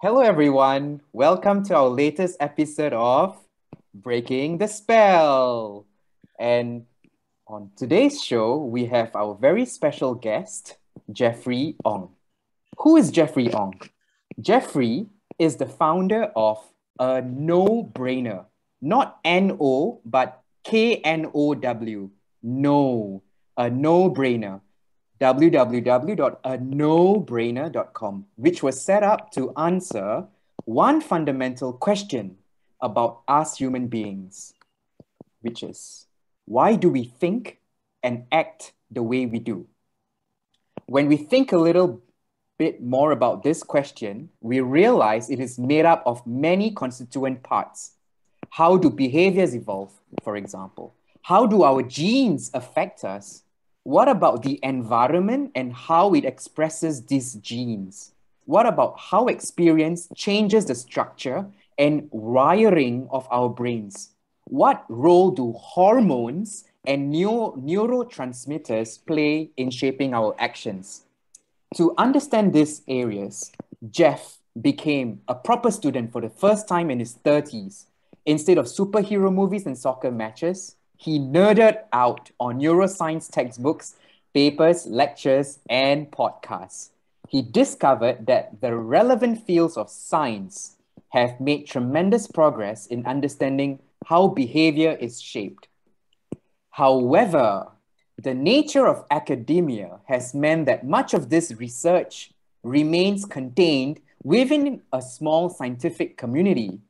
Hello, everyone. Welcome to our latest episode of Breaking the Spell. And on today's show, we have our very special guest, Jeffrey Ong. Who is Jeffrey Ong? Jeffrey is the founder of a no-brainer, not N-O, but K-N-O-W. No, a no-brainer. www.anobrainer.com, which was set up to answer one fundamental question about us human beings, which is, why do we think and act the way we do? When we think a little bit more about this question, we realize it is made up of many constituent parts. How do behaviors evolve, for example? How do our genes affect us? What about the environment and how it expresses these genes? What about how experience changes the structure and wiring of our brains? What role do hormones and neurotransmitters play in shaping our actions? To understand these areas, Jeff became a proper student for the first time in his 30s. Instead of superhero movies and soccer matches, he nerded out on neuroscience textbooks, papers, lectures, and podcasts. He discovered that the relevant fields of science have made tremendous progress in understanding how behavior is shaped. However, the nature of academia has meant that much of this research remains contained within a small scientific community.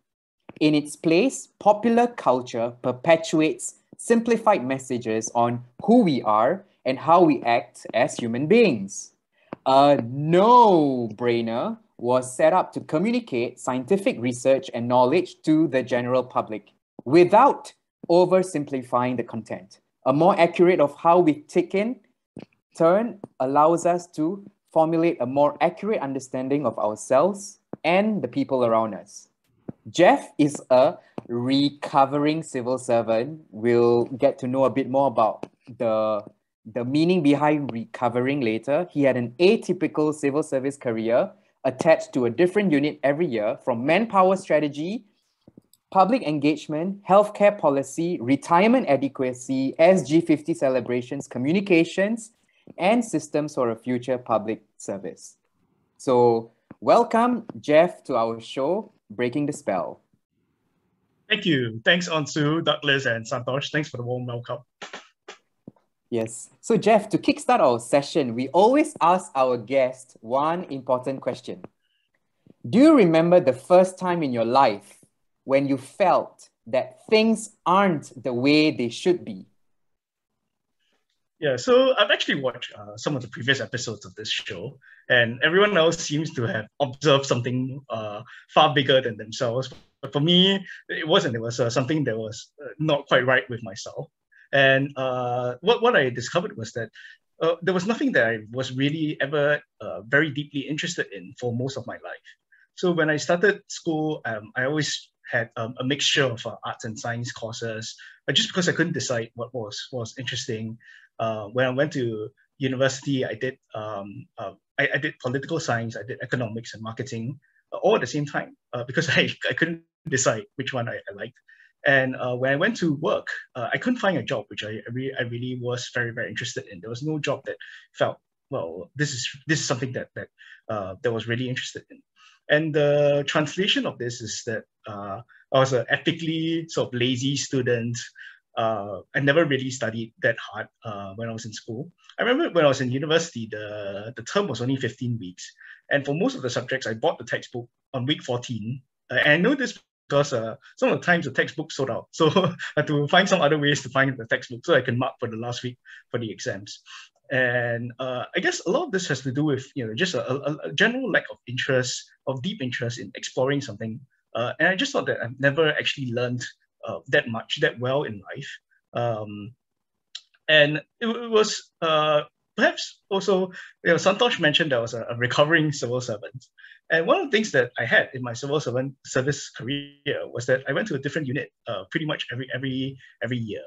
In its place, popular culture perpetuates simplified messages on who we are and how we act as human beings. A no-brainer was set up to communicate scientific research and knowledge to the general public without oversimplifying the content. A more accurate of how we take in turn allows us to formulate a more accurate understanding of ourselves and the people around us. Jeff is a recovering civil servant. We'll get to know a bit more about the meaning behind recovering later. He had an atypical civil service career attached to a different unit every year, from manpower strategy, public engagement, healthcare policy, retirement adequacy, SG50 celebrations, communications, and systems for a future public service. So welcome, Jeff, to our show, Breaking the Spell. Thank you. Thanks, Ansu, Douglas, and Santosh. Thanks for the warm welcome. Yes. So, Jeff, to kickstart our session, we always ask our guests one important question. Do you remember the first time in your life when you felt that things aren't the way they should be? Yeah, so I've actually watched some of the previous episodes of this show, and everyone else seems to have observed something far bigger than themselves. But for me, it wasn't. It was something that was not quite right with myself. And what I discovered was that there was nothing that I was really ever very deeply interested in for most of my life. So when I started school, I always had a mixture of arts and science courses, but just because I couldn't decide what was interesting. When I went to university, I did political science, I did economics and marketing, all at the same time, because I couldn't decide which one I liked. And when I went to work, I couldn't find a job which I really was very, very interested in. There was no job that felt, well, this is something that was really interested in. And the translation of this is that I was an ethically sort of lazy student. I never really studied that hard when I was in school. I remember when I was in university, the term was only 15 weeks. And for most of the subjects, I bought the textbook on week 14. And I know this because some of the times the textbook sold out. So I had to find some other ways to find the textbook so I can mark for the last week for the exams. And I guess a lot of this has to do with just a general lack of interest, of deep interest in exploring something. And I just thought that I've never actually learned that well in life. And it was perhaps also, Santosh mentioned I was a recovering civil servant. And one of the things that I had in my civil servant service career was that I went to a different unit pretty much every year.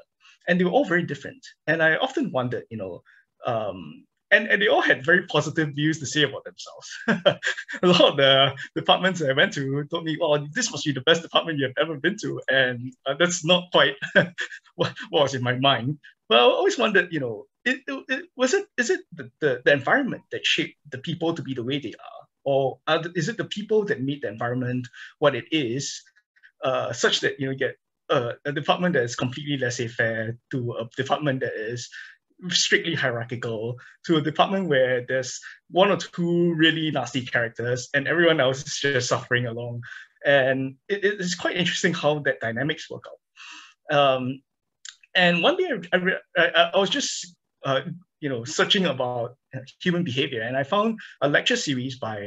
And they were all very different. And I often wondered, and they all had very positive views to say about themselves. A lot of the departments I went to told me, "Oh, this must be the best department you have ever been to," and that's not quite what was in my mind. But I always wondered, is it the environment that shaped the people to be the way they are, or is it the people that made the environment what it is, such that you get a department that is completely laissez-faire to a department that is strictly hierarchical to a department where there's one or two really nasty characters and everyone else is just suffering along. And it's quite interesting how that dynamics work out. And one day I was just searching about human behavior, and I found a lecture series by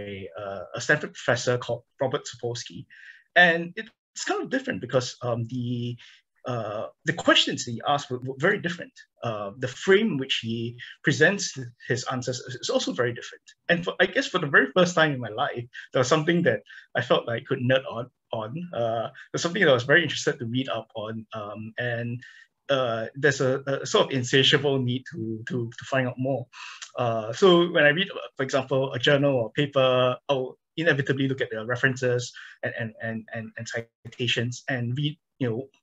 a Stanford professor called Robert Sapolsky. And it's kind of different because the questions he asked were very different. The frame in which he presents his answers is also very different. And I guess for the very first time in my life, there was something that I felt like I could nerd on. There's something that I was very interested to read up on. And there's a sort of insatiable need to find out more. So when I read, for example, a journal or paper, I'll inevitably look at the references and citations and read,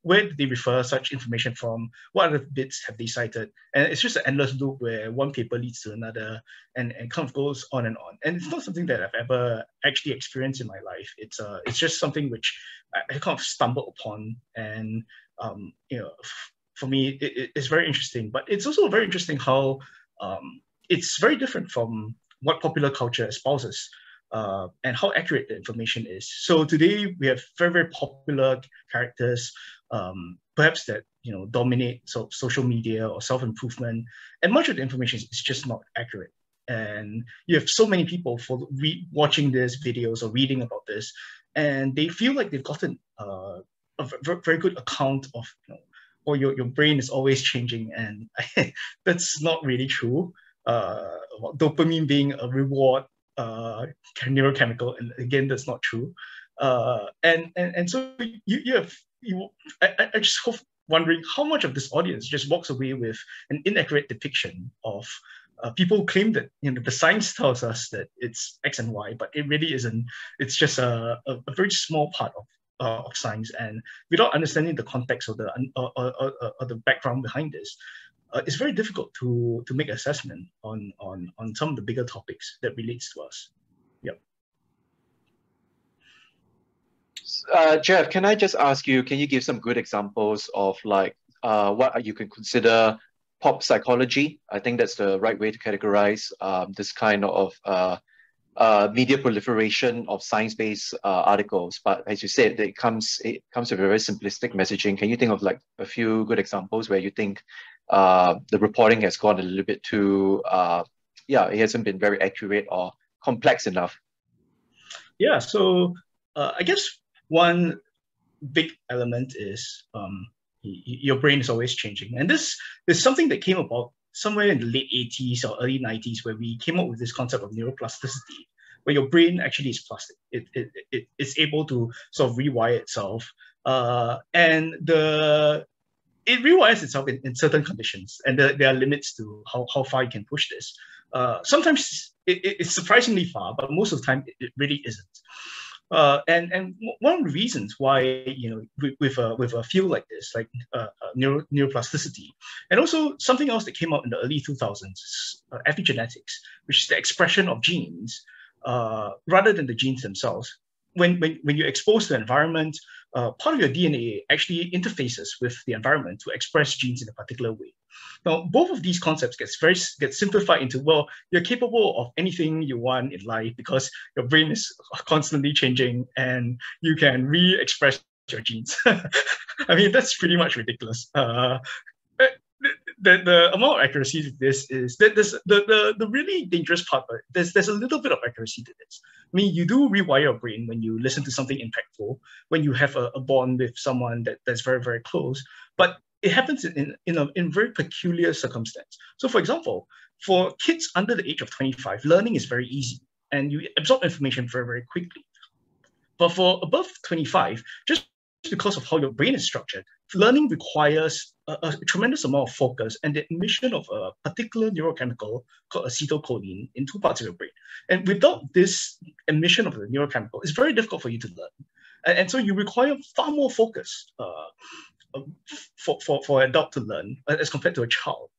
where did they refer such information from? What other bits have they cited? And it's just an endless loop where one paper leads to another and kind of goes on and on. And it's not something that I've ever actually experienced in my life. It's just something which I kind of stumbled upon. And, for me, it's very interesting. But it's also very interesting how it's very different from what popular culture espouses. And how accurate the information is. So today we have very, very popular characters, perhaps that dominate social media or self-improvement, and much of the information is just not accurate. And you have so many people watching these videos or reading about this, and they feel like they've gotten a very good account of, or your brain is always changing, and that's not really true. Dopamine being a reward neurochemical, and again, that's not true. And so I just hope wondering how much of this audience just walks away with an inaccurate depiction of people who claim that the science tells us that it's X and Y, but it really isn't. It's just a very small part of science, and without understanding the context of the background behind this, it's very difficult to make assessment on some of the bigger topics that relates to us. Yep. Jeff, can I just ask you, can you give some good examples of what you can consider pop psychology? I think that's the right way to categorize this kind of media proliferation of science-based articles. But as you said, it comes with a very simplistic messaging. Can you think of a few good examples where you think the reporting has gone a little bit too, it hasn't been very accurate or complex enough? Yeah, so I guess one big element is your brain is always changing. And this is something that came about somewhere in the late 80s or early 90s, where we came up with this concept of neuroplasticity, where your brain actually is plastic. It's able to sort of rewire itself. And it rewires itself in certain conditions, and there are limits to how far you can push this. Sometimes it's surprisingly far, but most of the time it really isn't. And one of the reasons why with a field like this, like neuroplasticity, and also something else that came out in the early 2000s, epigenetics, which is the expression of genes rather than the genes themselves. When you're exposed to the environment, part of your DNA actually interfaces with the environment to express genes in a particular way. Now, both of these concepts get simplified into, well, you're capable of anything you want in life because your brain is constantly changing and you can re-express your genes. I mean, that's pretty much ridiculous. The amount of accuracy to this is that the really dangerous part, but there's a little bit of accuracy to this. I mean, you do rewire your brain when you listen to something impactful, when you have a bond with someone that's very, very close, but it happens in very peculiar circumstance. So for example, for kids under the age of 25, learning is very easy and you absorb information very, very quickly. But for above 25, just because of how your brain is structured, learning requires a tremendous amount of focus and the emission of a particular neurochemical called acetylcholine in two parts of your brain. And without this emission of the neurochemical, it's very difficult for you to learn. And so you require far more focus for an adult to learn as compared to a child.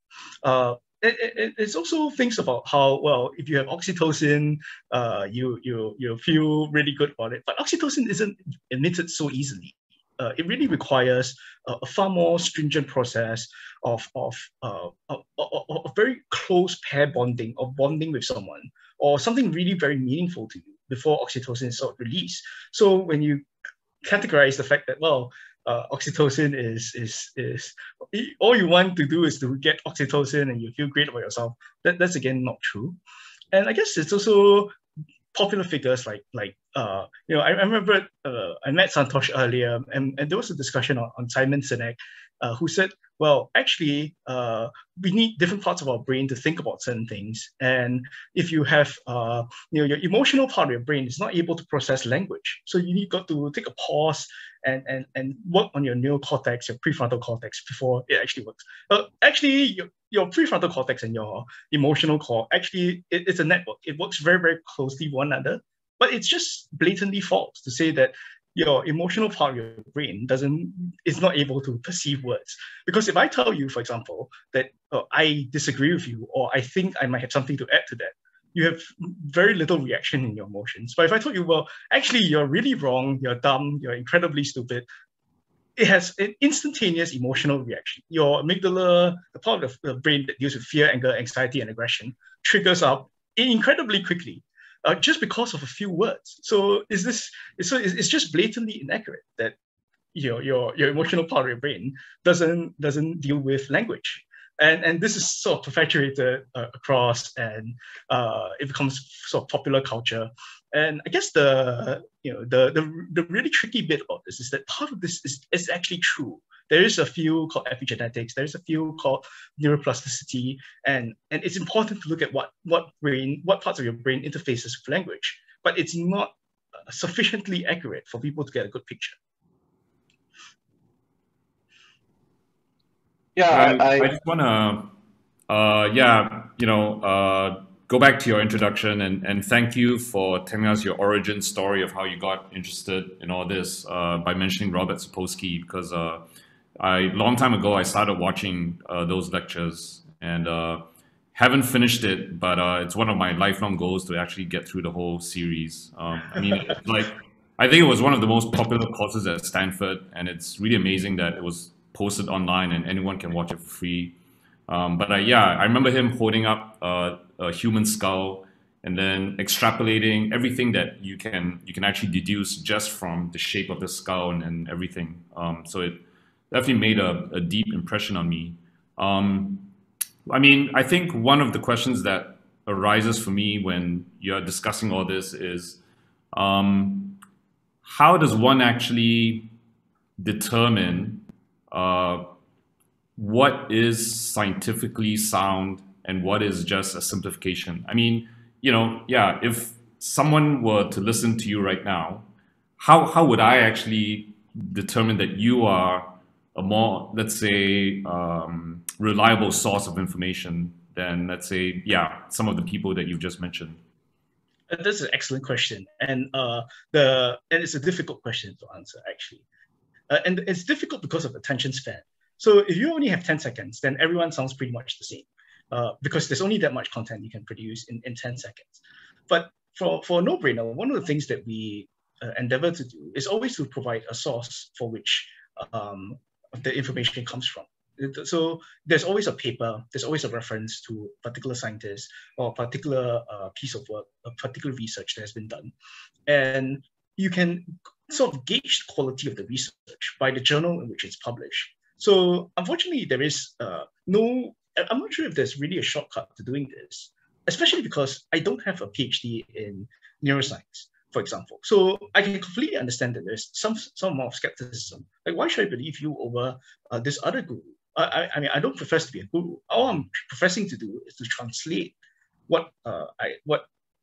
It's also things about how, well, if you have oxytocin, you feel really good about it. But oxytocin isn't emitted so easily. It really requires a far more stringent process of very close pair bonding, or bonding with someone, or something really very meaningful to you before oxytocin is sort of released. So when you categorize the fact that, well, oxytocin is all you want to do is to get oxytocin and you feel great about yourself, that's again not true. And I guess it's also popular figures like I remember I met Santosh earlier, and there was a discussion on Simon Sinek, who said, well, actually, we need different parts of our brain to think about certain things. And if you have, your emotional part of your brain is not able to process language, so you got to take a pause and work on your neocortex, your prefrontal cortex, before it actually works. Actually, your prefrontal cortex and your emotional core, actually, it's a network. It works very, very closely with one another. But it's just blatantly false to say that your emotional part of your brain is not able to perceive words. Because if I tell you, for example, that I disagree with you, or I think I might have something to add to that, you have very little reaction in your emotions. But if I told you, well, actually, you're really wrong, you're dumb, you're incredibly stupid, it has an instantaneous emotional reaction. Your amygdala, the part of the brain that deals with fear, anger, anxiety, and aggression, triggers up incredibly quickly. Just because of a few words. So it's just blatantly inaccurate that your emotional part of your brain doesn't deal with language. And this is sort of perpetuated across, and it becomes sort of popular culture. And I guess the really tricky bit about this is that part of this is actually true. There is a field called epigenetics. There is a field called neuroplasticity, and it's important to look at what parts of your brain interfaces with language. But it's not sufficiently accurate for people to get a good picture. Yeah, I just want to, go back to your introduction and thank you for telling us your origin story of how you got interested in all this by mentioning Robert Sapolsky, because long time ago I started watching those lectures and haven't finished it, but it's one of my lifelong goals to actually get through the whole series. I mean, I think it was one of the most popular courses at Stanford, and it's really amazing that it was posted online and anyone can watch it for free. But I remember him holding up a human skull and then extrapolating everything that you can actually deduce just from the shape of the skull and everything. So it definitely made a deep impression on me. I mean, I think one of the questions that arises for me when you're discussing all this is, how does one actually determine what is scientifically sound and what is just a simplification? I mean, if someone were to listen to you right now, how would I actually determine that you are a more, let's say, reliable source of information than, let's say, some of the people that you've just mentioned? That's an excellent question, and it's a difficult question to answer, actually. And it's difficult because of attention span. So if you only have 10 seconds, then everyone sounds pretty much the same, because there's only that much content you can produce in 10 seconds. But for no-brainer, one of the things that we endeavor to do is always to provide a source for which the information comes from. So there's always a paper, there's always a reference to a particular scientist or a particular piece of work, a particular research that has been done. And you can sort of gauge the quality of the research by the journal in which it's published. So unfortunately, there is I'm not sure if there's really a shortcut to doing this, especially because I don't have a PhD in neuroscience, for example. So I can completely understand that there's some amount of skepticism. Like, why should I believe you over this other guru? I mean, I don't profess to be a guru. All I'm professing to do is to translate what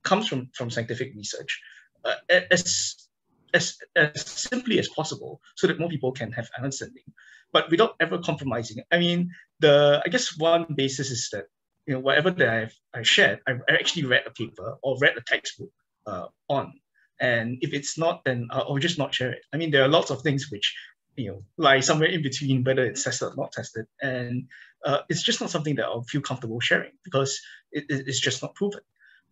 comes from scientific research as as simply as possible so that more people can have understanding, but without ever compromising. I mean, I guess one basis is that, whatever that I shared, I actually read a paper or read a textbook on. And if it's not, then I'll just not share it. I mean, there are lots of things which, lie somewhere in between, whether it's tested or not tested. And it's just not something that I'll feel comfortable sharing because it's just not proven.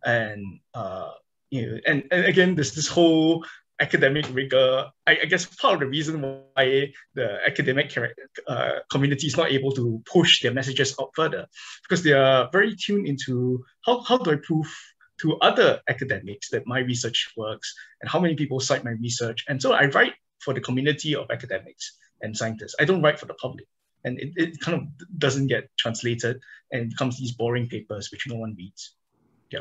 And, and again, there's this whole academic rigor. I guess part of the reason why the academic community is not able to push their messages out further, because they are very tuned into how do I prove to other academics that my research works and how many people cite my research. And so I write for the community of academics and scientists. I don't write for the public. And it kind of doesn't get translated and becomes these boring papers which no one reads. Yeah.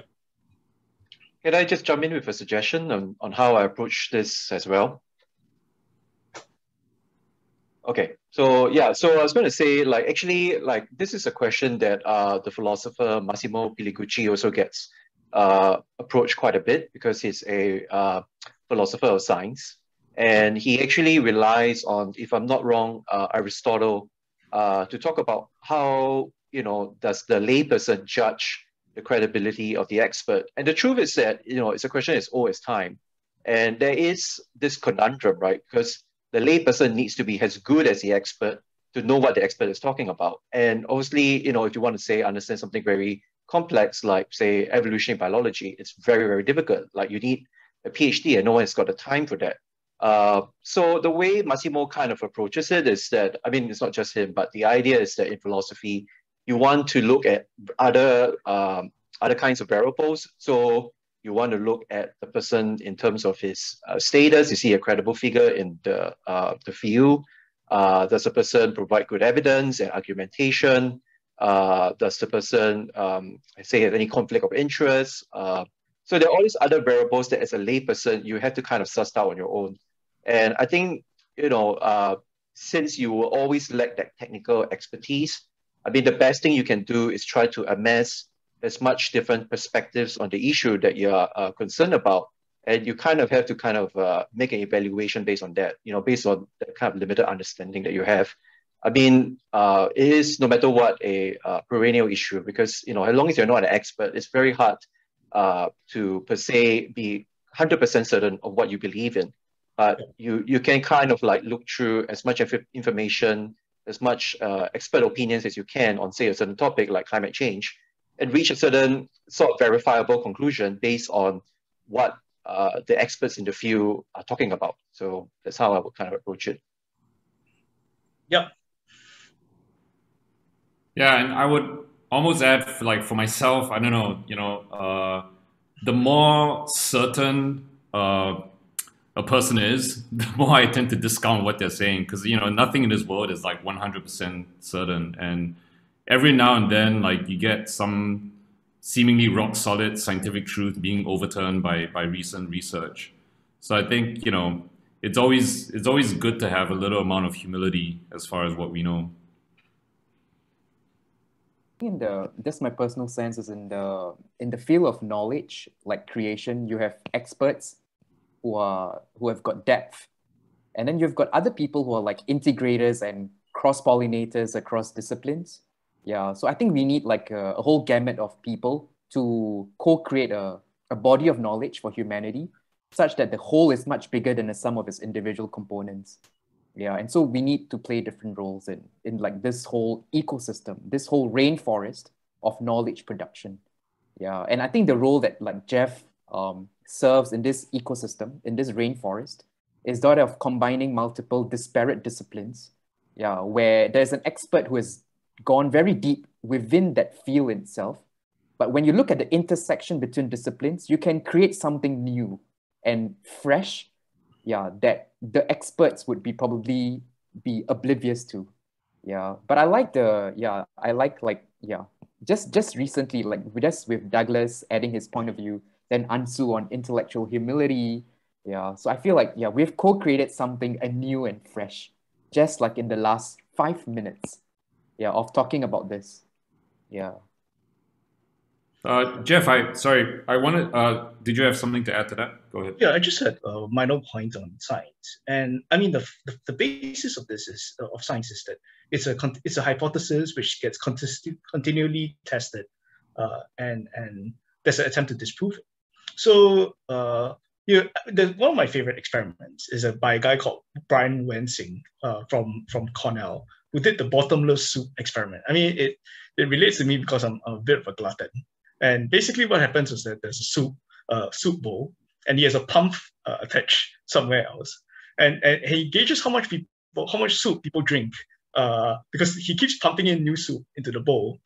Can I just jump in with a suggestion on how I approach this as well? Okay, so yeah, so I was going to say, actually, this is a question that the philosopher Massimo Pigliucci also gets approached quite a bit because he's a philosopher of science. And he actually relies on, if I'm not wrong, Aristotle to talk about how, does the layperson judge the credibility of the expert. And the truth is that, it's a question as old as time. And there is this conundrum, right? Because the layperson needs to be as good as the expert to know what the expert is talking about. And obviously, if you want to say, understand something very complex, like say evolutionary biology, it's very, very difficult. Like you need a PhD and no one has got the time for that. So the way Massimo kind of approaches it is that, I mean, it's not just him, but the idea is that in philosophy, you want to look at other kinds of variables. So you want to look at the person in terms of his status. You see a credible figure in the field. Does the person provide good evidence and argumentation? Does the person say have any conflict of interest? So there are all these other variables that as a layperson, you have to kind of suss out on your own. And I think, since you will always lack that technical expertise, I mean, the best thing you can do is try to amass as much different perspectives on the issue that you are concerned about. And you kind of have to make an evaluation based on that, based on the kind of limited understanding that you have. I mean, it is no matter what a perennial issue, because, as long as you're not an expert, it's very hard to per se be 100% certain of what you believe in. But you can kind of look through as much information, as much expert opinions as you can on, say, a certain topic like climate change, and reach a certain sort of verifiable conclusion based on what the experts in the field are talking about. So that's how I would kind of approach it. Yep. Yeah, and I would almost add, for myself, I don't know, the more certain a person is, the more I tend to discount what they're saying, because nothing in this world is 100% certain, and every now and then you get some seemingly rock solid scientific truth being overturned by recent research. So I think it's always good to have a little amount of humility as far as what we know. Just my personal sense is in the field of knowledge, like creation, you have experts who have got depth, and then you've got other people who are like integrators and cross-pollinators across disciplines. Yeah, so I think we need a whole gamut of people to co-create a body of knowledge for humanity, such that the whole is much bigger than the sum of its individual components. Yeah, and so we need to play different roles in this whole ecosystem, this whole rainforest of knowledge production. Yeah, and I think the role that Jeff serves in this ecosystem, in this rainforest, is that of combining multiple disparate disciplines. Yeah, where there's an expert who has gone very deep within that field itself. But when you look at the intersection between disciplines, you can create something new and fresh, that the experts would probably be oblivious to. Yeah, but I like just recently, with Douglas adding his point of view, then Ansu on intellectual humility. Yeah, so I feel we've co-created something new and fresh, just in the last 5 minutes, of talking about this. Yeah. Jeff, I wanted. Did you have something to add to that? Go ahead. Yeah, I just had a minor point on science, and I mean the basis of this is of science is that it's a hypothesis which gets continually tested, and there's an attempt to disprove it. So one of my favorite experiments is by a guy called Brian Wensing from Cornell, who did the bottomless soup experiment. I mean, it relates to me because I'm a bit of a glutton, and basically what happens is that there's a soup bowl, and he has a pump attached somewhere else, and he gauges how much soup people drink, because he keeps pumping in new soup into the bowl,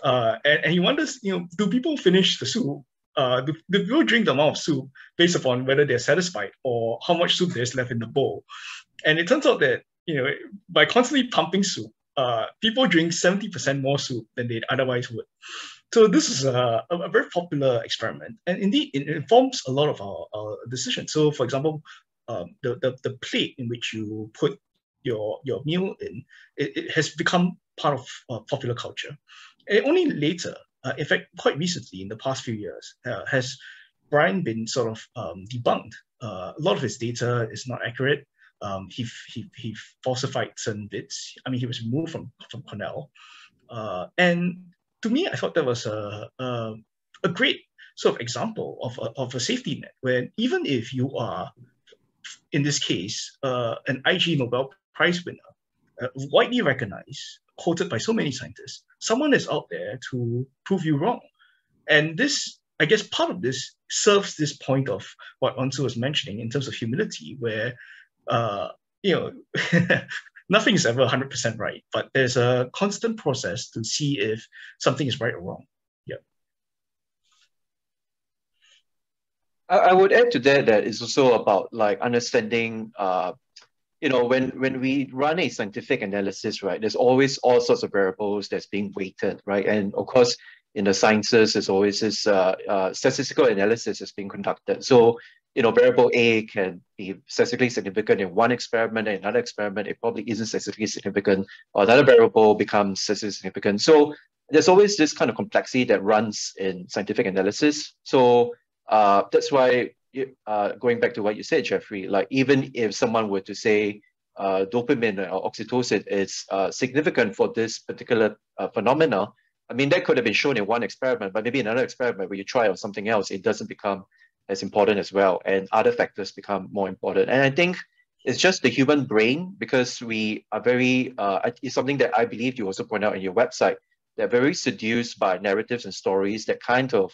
and he wonders, do people finish the soup? Do people drink the amount of soup based upon whether they're satisfied or how much soup there's left in the bowl? And it turns out that by constantly pumping soup, people drink 70% more soup than they otherwise would. So this is a very popular experiment, and indeed it informs a lot of our decisions. So, for example, the plate in which you put your meal in, it has become part of popular culture. And only later, in fact, quite recently, in the past few years, has Brian been sort of debunked. A lot of his data is not accurate. He falsified certain bits. I mean, he was removed from Cornell, and to me, I thought that was a great sort of example of a safety net, where even if you are, in this case, an IG Nobel Prize winner, widely recognized, quoted by so many scientists, someone is out there to prove you wrong. And this, I guess, part of this serves this point of what Onsu was mentioning in terms of humility, where, nothing is ever 100% right, but there's a constant process to see if something is right or wrong. Yeah. I would add to that it's also about like understanding, when we run a scientific analysis, right, there's always all sorts of variables that's being weighted, right? And of course, in the sciences, there's always this statistical analysis that's being conducted. So, variable A can be statistically significant in one experiment, and another experiment, it probably isn't statistically significant, or another variable becomes statistically significant. So there's always this kind of complexity that runs in scientific analysis. So that's why, going back to what you said, Jeffrey, like even if someone were to say dopamine or oxytocin is significant for this particular phenomena, I mean, that could have been shown in one experiment, but maybe another experiment where you try on something else, it doesn't become as important as well, and other factors become more important. And I think it's just the human brain, because we are very, it's something that I believe you also point out in your website, they're very seduced by narratives and stories that kind of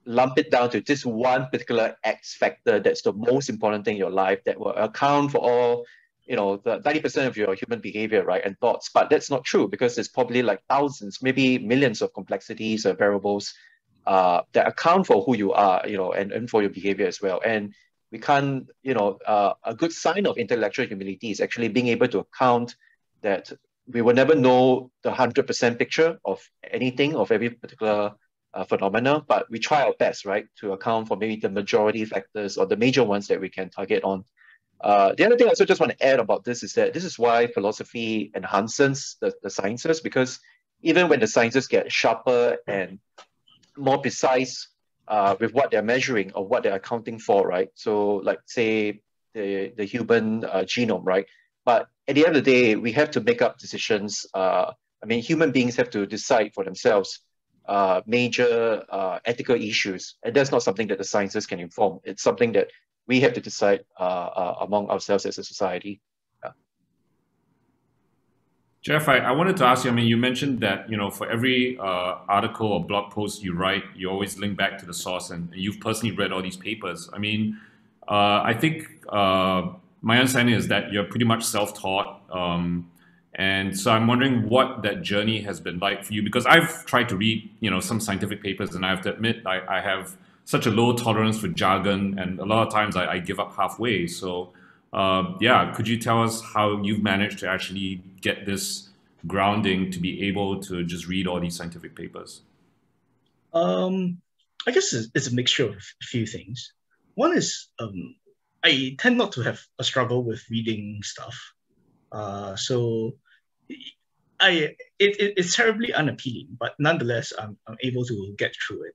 lump it down to this one particular X factor that's the most important thing in your life that will account for all, the 90% of your human behavior, right, and thoughts. But that's not true, because there's probably like thousands, maybe millions of complexities or variables that account for who you are, and for your behavior as well. And we can't, a good sign of intellectual humility is actually being able to account that we will never know the 100% picture of anything, of every particular phenomena, but we try our best, right, to account for maybe the majority factors or the major ones that we can target on. The other thing I also just want to add about this is that this is why philosophy enhances the sciences, because even when the sciences get sharper and more precise with what they're measuring or what they're accounting for, right? So like say the human genome, right? But at the end of the day, we have to make up decisions. I mean, human beings have to decide for themselves major ethical issues. And that's not something that the sciences can inform. It's something that we have to decide among ourselves as a society. Jeff, I wanted to ask you, I mean, you mentioned that, for every article or blog post you write, you always link back to the source, and you've personally read all these papers. I mean, I think my understanding is that you're pretty much self-taught. And so I'm wondering what that journey has been like for you, because I've tried to read, some scientific papers, and I have to admit, I have such a low tolerance for jargon, and a lot of times I give up halfway. So could you tell us how you've managed to actually get this grounding to be able to just read all these scientific papers? I guess it's a mixture of a few things. One is I tend not to have a struggle with reading stuff. So it's terribly unappealing, but nonetheless, I'm able to get through it.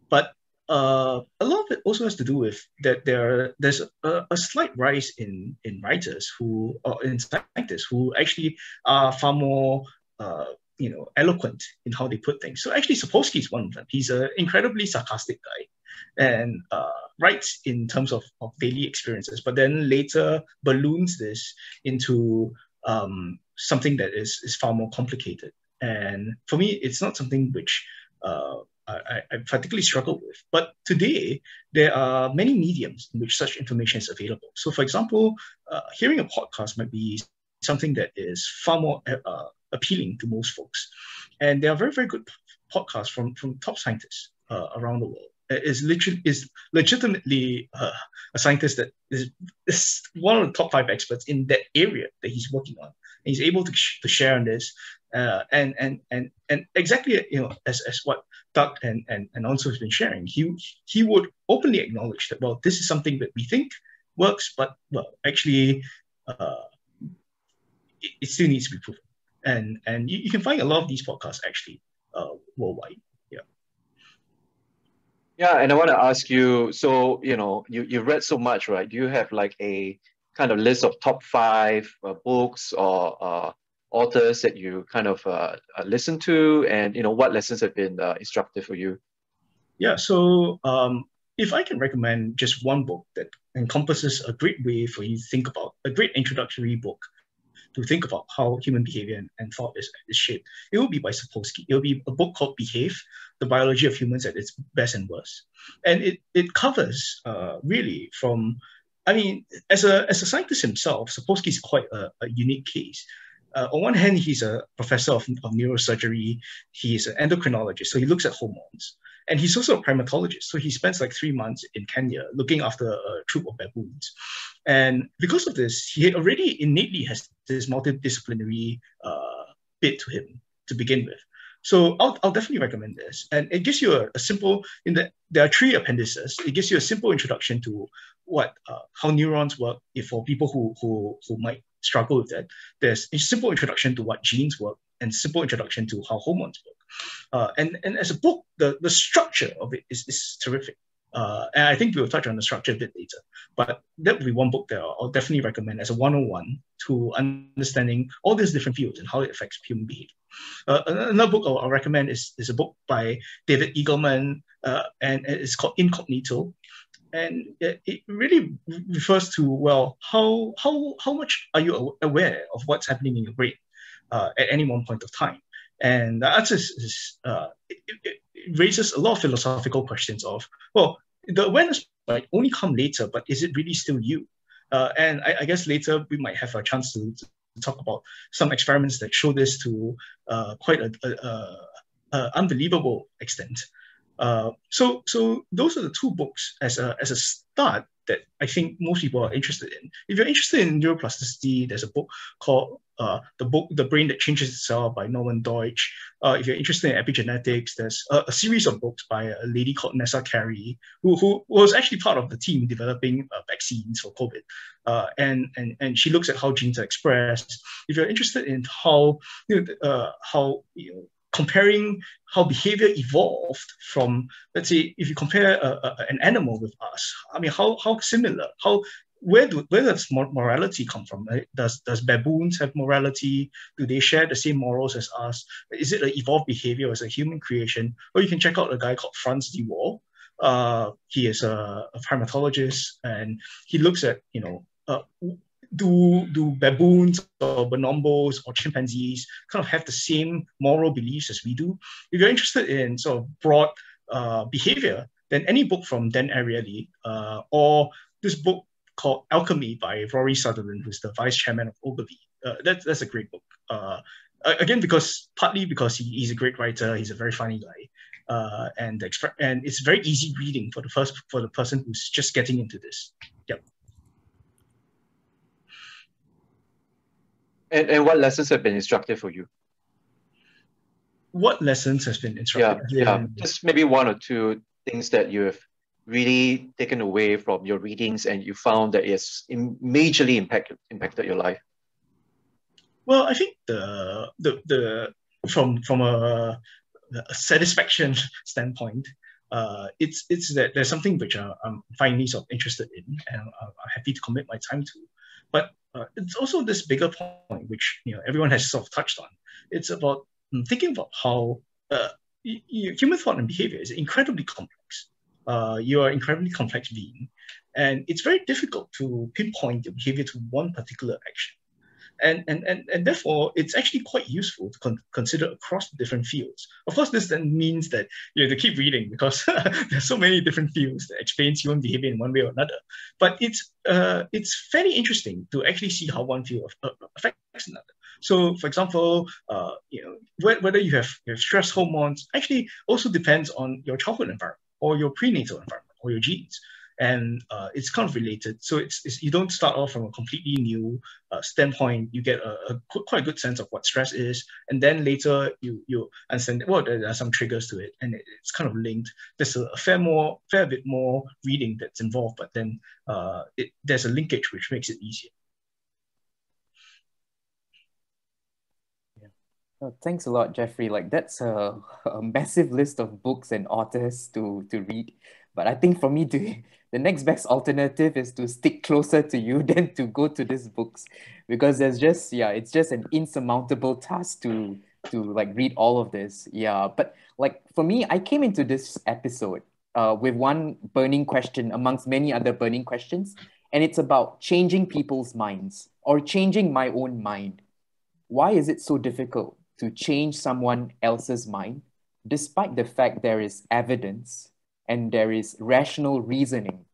But a lot of it also has to do with that there's a slight rise in writers who, or in scientists who actually are far more eloquent in how they put things. So actually, Sapolsky is one of them. He's an incredibly sarcastic guy and writes in terms of daily experiences, but then later balloons this into something that is far more complicated. And for me, it's not something which I particularly struggle with. But today, there are many mediums in which such information is available. So for example, hearing a podcast might be something that is far more appealing to most folks. And there are very, very good podcasts from top scientists around the world. Is legitimately a scientist that is one of the top 5 experts in that area that he's working on. And he's able to share on this. And exactly, as what Doug and also has been sharing, he would openly acknowledge that, well, this is something that we think works, but well, actually, it still needs to be proven. And you can find a lot of these podcasts actually worldwide. Yeah. Yeah, and I want to ask you, so you've read so much, right? Do you have like a kind of list of top 5 books or authors that you kind of listen to, and what lessons have been instructive for you? Yeah, so if I can recommend just one book that encompasses a great way for you to think about, a great introductory book to think about how human behavior and thought is shaped, it will be by Sapolsky. It will be a book called Behave, The Biology of Humans at its Best and Worst. And it covers really from, I mean, as a scientist himself, Sapolsky is quite a unique case. On one hand, he's a professor of neurosurgery. He's an endocrinologist, so he looks at hormones. And he's also a primatologist, so he spends like 3 months in Kenya looking after a troop of baboons. And because of this, he already innately has this multidisciplinary bit to him to begin with. So I'll definitely recommend this. And it gives you a simple, there are 3 appendices. It gives you a simple introduction to how neurons work. If for people who might struggle with that, there's a simple introduction to what genes work and simple introduction to how hormones work. And as a book, the structure of it is terrific. And I think we'll touch on the structure a bit later. But that would be one book that I'll definitely recommend as a 101 to understanding all these different fields and how it affects human behavior. Another book I'll recommend is a book by David Eagleman, and it's called Incognito. And it really refers to, well, how much are you aware of what's happening in your brain at any one point of time? And the answer is it raises a lot of philosophical questions of, well, the awareness might only come later, but is it really still you? And I guess later we might have a chance to talk about some experiments that show this to quite a unbelievable extent. So those are the 2 books as a start that I think most people are interested in. If you're interested in neuroplasticity, there's a book called The Brain That Changes Itself by Norman Deutsch. If you're interested in epigenetics, there's a series of books by a lady called Nessa Carey, who was actually part of the team developing vaccines for COVID. And she looks at how genes are expressed. If you're interested in how comparing how behavior evolved from, let's say, if you compare an animal with us, I mean, how similar, where does morality come from? Right? Does baboons have morality? Do they share the same morals as us? Is it an evolved behavior as a human creation? Or you can check out a guy called Franz de Waal. He is a primatologist, and he looks at, do baboons or bonobos or chimpanzees kind of have the same moral beliefs as we do? If you're interested in sort of broad behavior, then any book from Dan Ariely or this book called Alchemy by Rory Sutherland, who's the vice chairman of Ogilvy, that's a great book. Again, partly because he's a great writer, he's a very funny guy, and it's very easy reading for the person who's just getting into this. Yep. And what lessons have been instructive for you? What lessons has been instructive? Yeah. Just maybe 1 or 2 things that you have really taken away from your readings and you found that it's majorly impacted your life. Well, I think the from a satisfaction standpoint, it's that there's something which I'm finally sort of interested in, and I'm happy to commit my time to. But it's also this bigger point, which everyone has sort of touched on. It's about thinking about how human thought and behavior is incredibly complex. You are an incredibly complex being, and it's very difficult to pinpoint your behavior to one particular action. And therefore, it's actually quite useful to consider across the different fields. Of course, this then means that you have to keep reading because there's so many different fields that explain human behavior in one way or another. But it's fairly interesting to actually see how one field affects another. So, for example, whether you have stress hormones actually also depends on your childhood environment or your prenatal environment or your genes. And it's kind of related. So it's you don't start off from a completely new standpoint. You get quite a good sense of what stress is, and then later you understand, well, there are some triggers to it, and it's kind of linked. There's a fair bit more reading that's involved, but then there's a linkage which makes it easier. Oh, thanks a lot, Jeffrey. Like that's a massive list of books and authors to read. But I think for me, the next best alternative is to stick closer to you than to go to these books, because it's just an insurmountable task to like read all of this. Yeah, but like for me, I came into this episode with one burning question amongst many other burning questions, and it's about changing people's minds or changing my own mind. Why is it so difficult to change someone else's mind, despite the fact there is evidence and there is rational reasoning?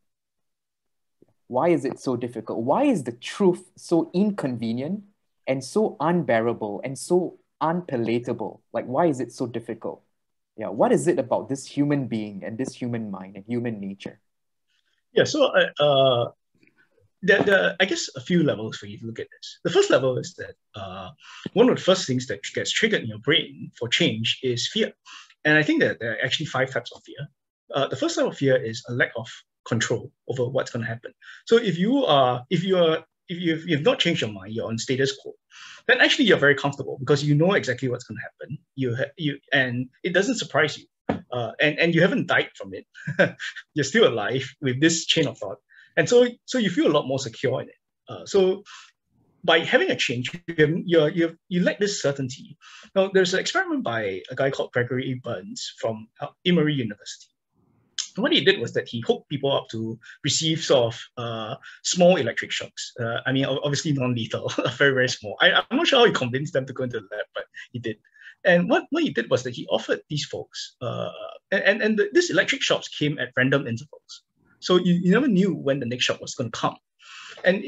Why is it so difficult? Why is the truth so inconvenient and so unbearable and so unpalatable? Like, why is it so difficult? Yeah, what is it about this human being and this human mind and human nature? Yeah, so I guess a few levels for you to look at this. The first level is that one of the first things that gets triggered in your brain for change is fear. And I think that there are actually 5 types of fear. The first type of fear is a lack of control over what's going to happen. So if you've not changed your mind, you're on status quo, then actually you're very comfortable because you know exactly what's going to happen. And it doesn't surprise you. And you haven't died from it. You're still alive with this chain of thought. And so you feel a lot more secure in it. So by having a change, you lack this certainty. Now, there's an experiment by a guy called Gregory Burns from Emory University. And what he did was that he hooked people up to receive sort of small electric shocks. I mean, obviously non-lethal, very, very small. I'm not sure how he convinced them to go into the lab, but he did. And what he did was that he offered these folks, these electric shocks came at random intervals. So you never knew when the next shock was going to come. And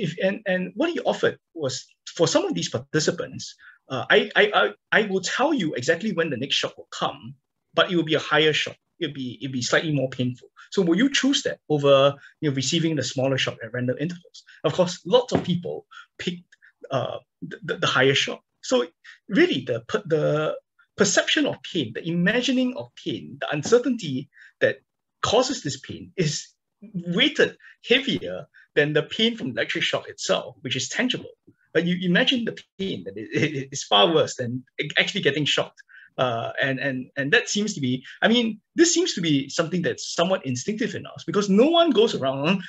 what he offered was, for some of these participants, I will tell you exactly when the next shock will come, but it will be a higher shock. It'll be slightly more painful. So will you choose that over receiving the smaller shock at random intervals? Of course, lots of people picked the higher shock. So really, the perception of pain, the imagining of pain, the uncertainty that causes this pain is weighted heavier than the pain from the electric shock itself, which is tangible. But you imagine the pain that it is far worse than actually getting shocked. And that seems to be, I mean, this seems to be something that's somewhat instinctive in us, because no one goes around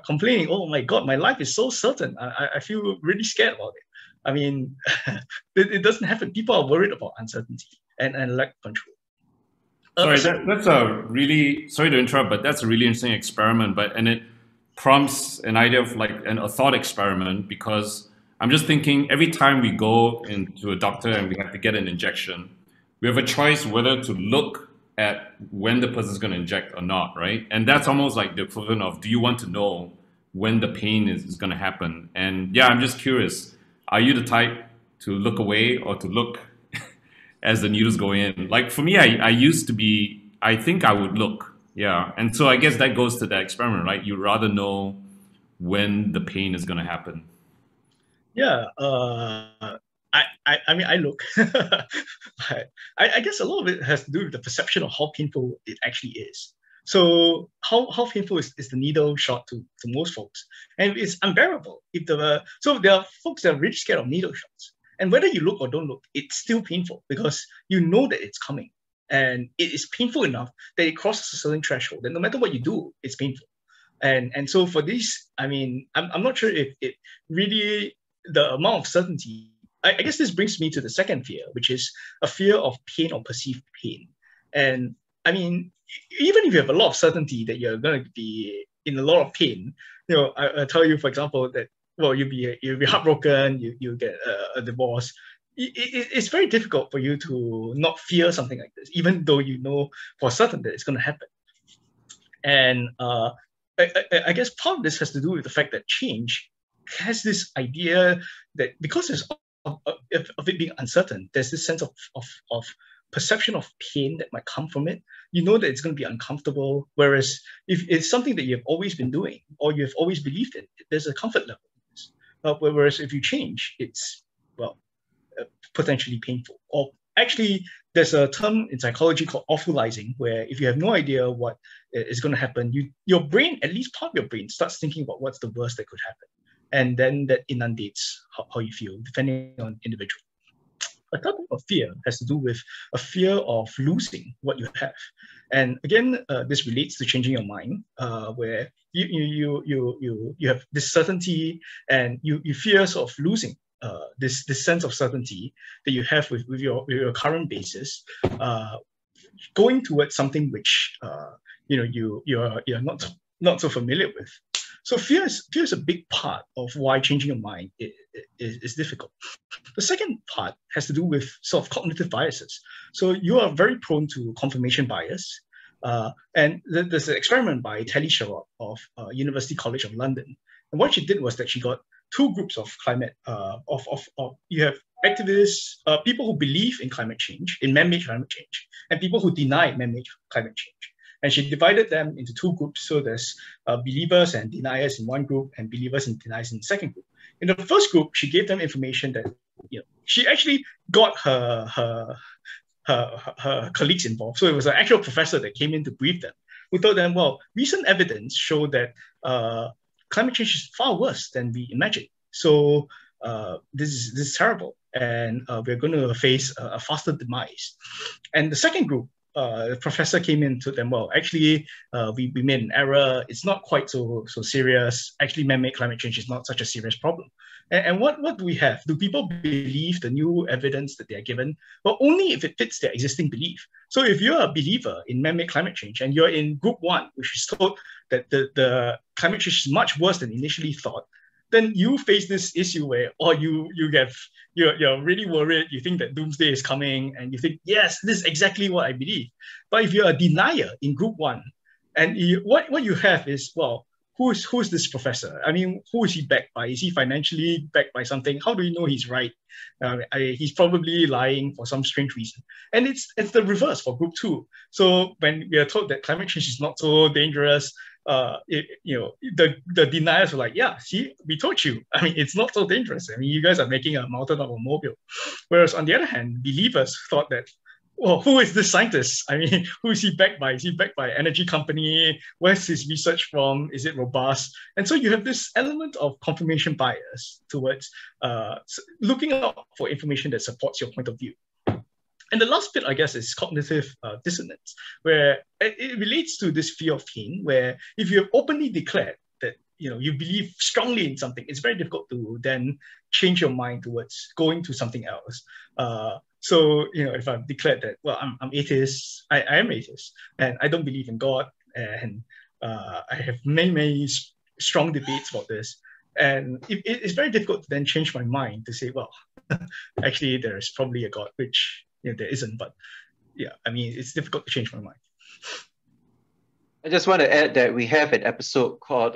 complaining, oh my God, my life is so certain. I feel really scared about it. I mean, it doesn't happen. People are worried about uncertainty and lack of control. Sorry, that's a really, sorry to interrupt, but that's a really interesting experiment. And it prompts an idea of like a thought experiment, because I'm just thinking every time we go into a doctor and we have to get an injection, we have a choice whether to look at when the person's going to inject or not, right? And that's almost like the equivalent of, do you want to know when the pain is going to happen? And yeah, I'm just curious, are you the type to look away or to look as the needles go in? Like for me, I used to be, I think I would look, yeah. And so I guess that goes to that experiment, right? You'd rather know when the pain is going to happen. Yeah, I mean, I look. But I guess a lot of it has to do with the perception of how painful it actually is. So how painful is the needle shot to most folks? And it's unbearable. So there are folks that are really scared of needle shots. And whether you look or don't look, it's still painful because you know that it's coming. And it is painful enough that it crosses a certain threshold. And no matter what you do, it's painful. And so for this, I mean, I'm not sure if it really, the amount of certainty, I guess this brings me to the second fear, which is a fear of pain or perceived pain. And I mean, even if you have a lot of certainty that you're going to be in a lot of pain, you know, I tell you, for example, that, well, you'll be heartbroken, you get a divorce. It's very difficult for you to not fear something like this, even though you know for certain that it's going to happen. And I guess part of this has to do with the fact that change has this idea that because of it being uncertain, there's this sense of perception of pain that might come from it. You know that it's going to be uncomfortable. Whereas if it's something that you've always been doing or you've always believed in, there's a comfort level. Whereas if you change, it's, well, potentially painful. Or actually, there's a term in psychology called awfulizing, where if you have no idea what is going to happen, your brain, at least part of your brain, starts thinking about what's the worst that could happen. And then that inundates how you feel, depending on individual. A type of fear has to do with a fear of losing what you have. And again, this relates to changing your mind, where you have this certainty and you fear sort of losing this sense of certainty that you have with your current basis, going towards something which you're not so familiar with. So fear is a big part of why changing your mind is difficult. The second part has to do with sort of cognitive biases. So you are very prone to confirmation bias. And there's an experiment by Telly Sharot of University College of London. And what she did was that she got two groups of climate, you have activists, people who believe in climate change, in man-made climate change, and people who deny man-made climate change. And she divided them into two groups. So there's believers and deniers in one group and believers and deniers in the second group. In the first group, she gave them information that, she actually got her colleagues involved. So it was an actual professor that came in to brief them, who told them, well, recent evidence show that climate change is far worse than we imagined. So this is terrible. And we're going to face a faster demise. And the second group, the professor came in to them, well, actually, we made an error. It's not quite so serious. Actually, man-made climate change is not such a serious problem. And what do we have? Do people believe the new evidence that they are given? Well, only if it fits their existing belief. So if you're a believer in man-made climate change and you're in group one, which is told that the climate change is much worse than initially thought, then you face this issue where, or you're really worried, you think that doomsday is coming, and you think, yes, this is exactly what I believe. But if you're a denier in group one, and what you have is, well, who's this professor? I mean, who is he backed by? Is he financially backed by something? How do you know he's right? He's probably lying for some strange reason. And it's the reverse for group two. So when we are told that climate change is not so dangerous, the deniers were like, yeah, see, we told you. I mean, it's not so dangerous. I mean, you guys are making a mountain of a molehill. Whereas on the other hand, believers thought that, well, who is this scientist? I mean, who is he backed by? Is he backed by an energy company? Where's his research from? Is it robust? And so you have this element of confirmation bias towards looking out for information that supports your point of view. And the last bit, I guess, is cognitive dissonance, where it relates to this fear of pain, where if you have openly declared that you believe strongly in something, it's very difficult to then change your mind towards going to something else. So, if I've declared that, well, I'm atheist, I am atheist, and I don't believe in God, and I have many strong debates about this, and it's very difficult to then change my mind to say, well, actually, there is probably a God, which there isn't, but yeah, I mean, it's difficult to change my mind. I just want to add that we have an episode called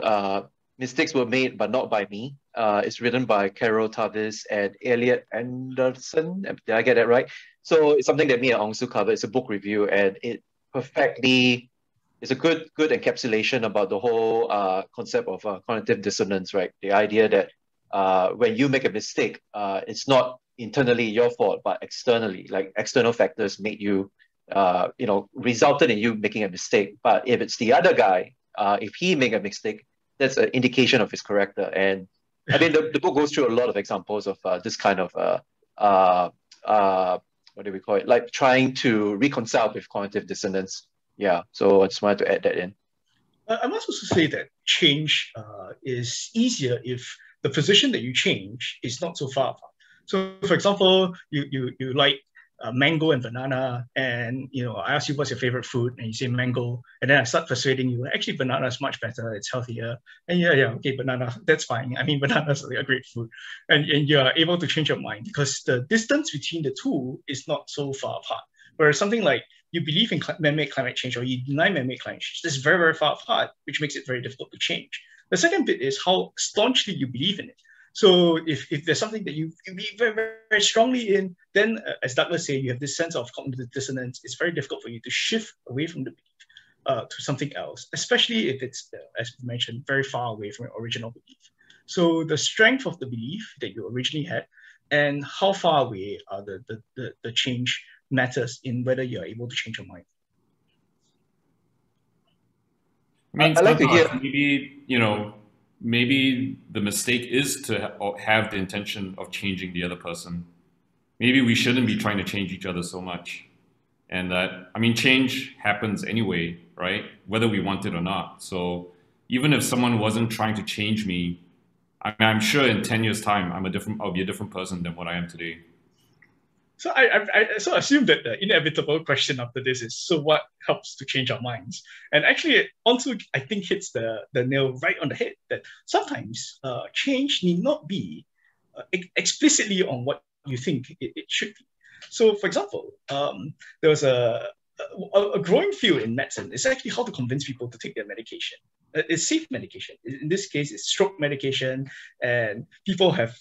Mistakes Were Made But Not By Me. It's written by Carol Tavis and Elliot Anderson. Did I get that right? So it's something that me and Ong Su covered. It's a book review, and it perfectly is a good encapsulation about the whole concept of cognitive dissonance, right? The idea that when you make a mistake, it's not internally your fault, but externally, like external factors made you, resulted in you making a mistake. But if it's the other guy, if he made a mistake, that's an indication of his character. And I mean, the book goes through a lot of examples of this kind of what do we call it? Like trying to reconcile with cognitive dissonance. Yeah, so I just wanted to add that in. I must also say that change is easier if the position that you change is not so far apart. So, for example, you like mango and banana, and I ask you what's your favorite food, and you say mango, and then I start persuading you actually banana is much better, it's healthier, and okay, banana, that's fine. I mean, bananas are a great food, and you are able to change your mind because the distance between the two is not so far apart. Whereas something like you believe in man-made climate change or you deny man-made climate change, this is very, very far apart, which makes it very difficult to change. The second bit is how staunchly you believe in it. So if there's something that you believe very, very, very strongly in, then as Douglas said, you have this sense of cognitive dissonance. It's very difficult for you to shift away from the belief to something else, especially if it's, as we mentioned, very far away from your original belief. So the strength of the belief that you originally had and how far away the change matters in whether you're able to change your mind. I mean, I like to hear. Maybe the mistake is to have the intention of changing the other person. Maybe we shouldn't be trying to change each other so much. And that, I mean, change happens anyway, right? Whether we want it or not. So even if someone wasn't trying to change me, I'm sure in 10 years' time, I'll be a different person than what I am today. So I assume that the inevitable question after this is, so what helps to change our minds? And actually, it also, I think, hits the nail right on the head, that sometimes change need not be explicitly on what you think it should be. So, for example, there was a growing field in medicine. It's actually how to convince people to take their medication. It's safe medication. In this case, it's stroke medication, and people have,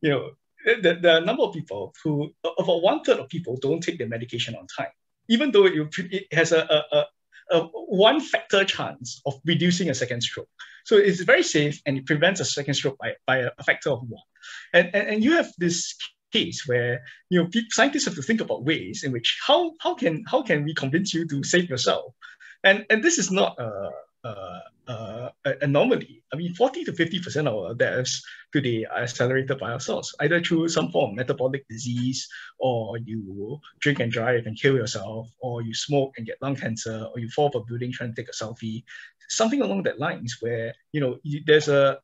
there are a number of people who, about 1/3 of people don't take their medication on time, even though it has a 1-factor chance of reducing a second stroke. So it's very safe and it prevents a second stroke by a factor of 1. And you have this case where scientists have to think about ways in which how can we convince you to save yourself, and this is not an anomaly. I mean, 40 to 50% of our deaths today are accelerated by ourselves, either through some form of metabolic disease, or you drink and drive and kill yourself, or you smoke and get lung cancer, or you fall off a building trying to take a selfie, something along that lines, where there's a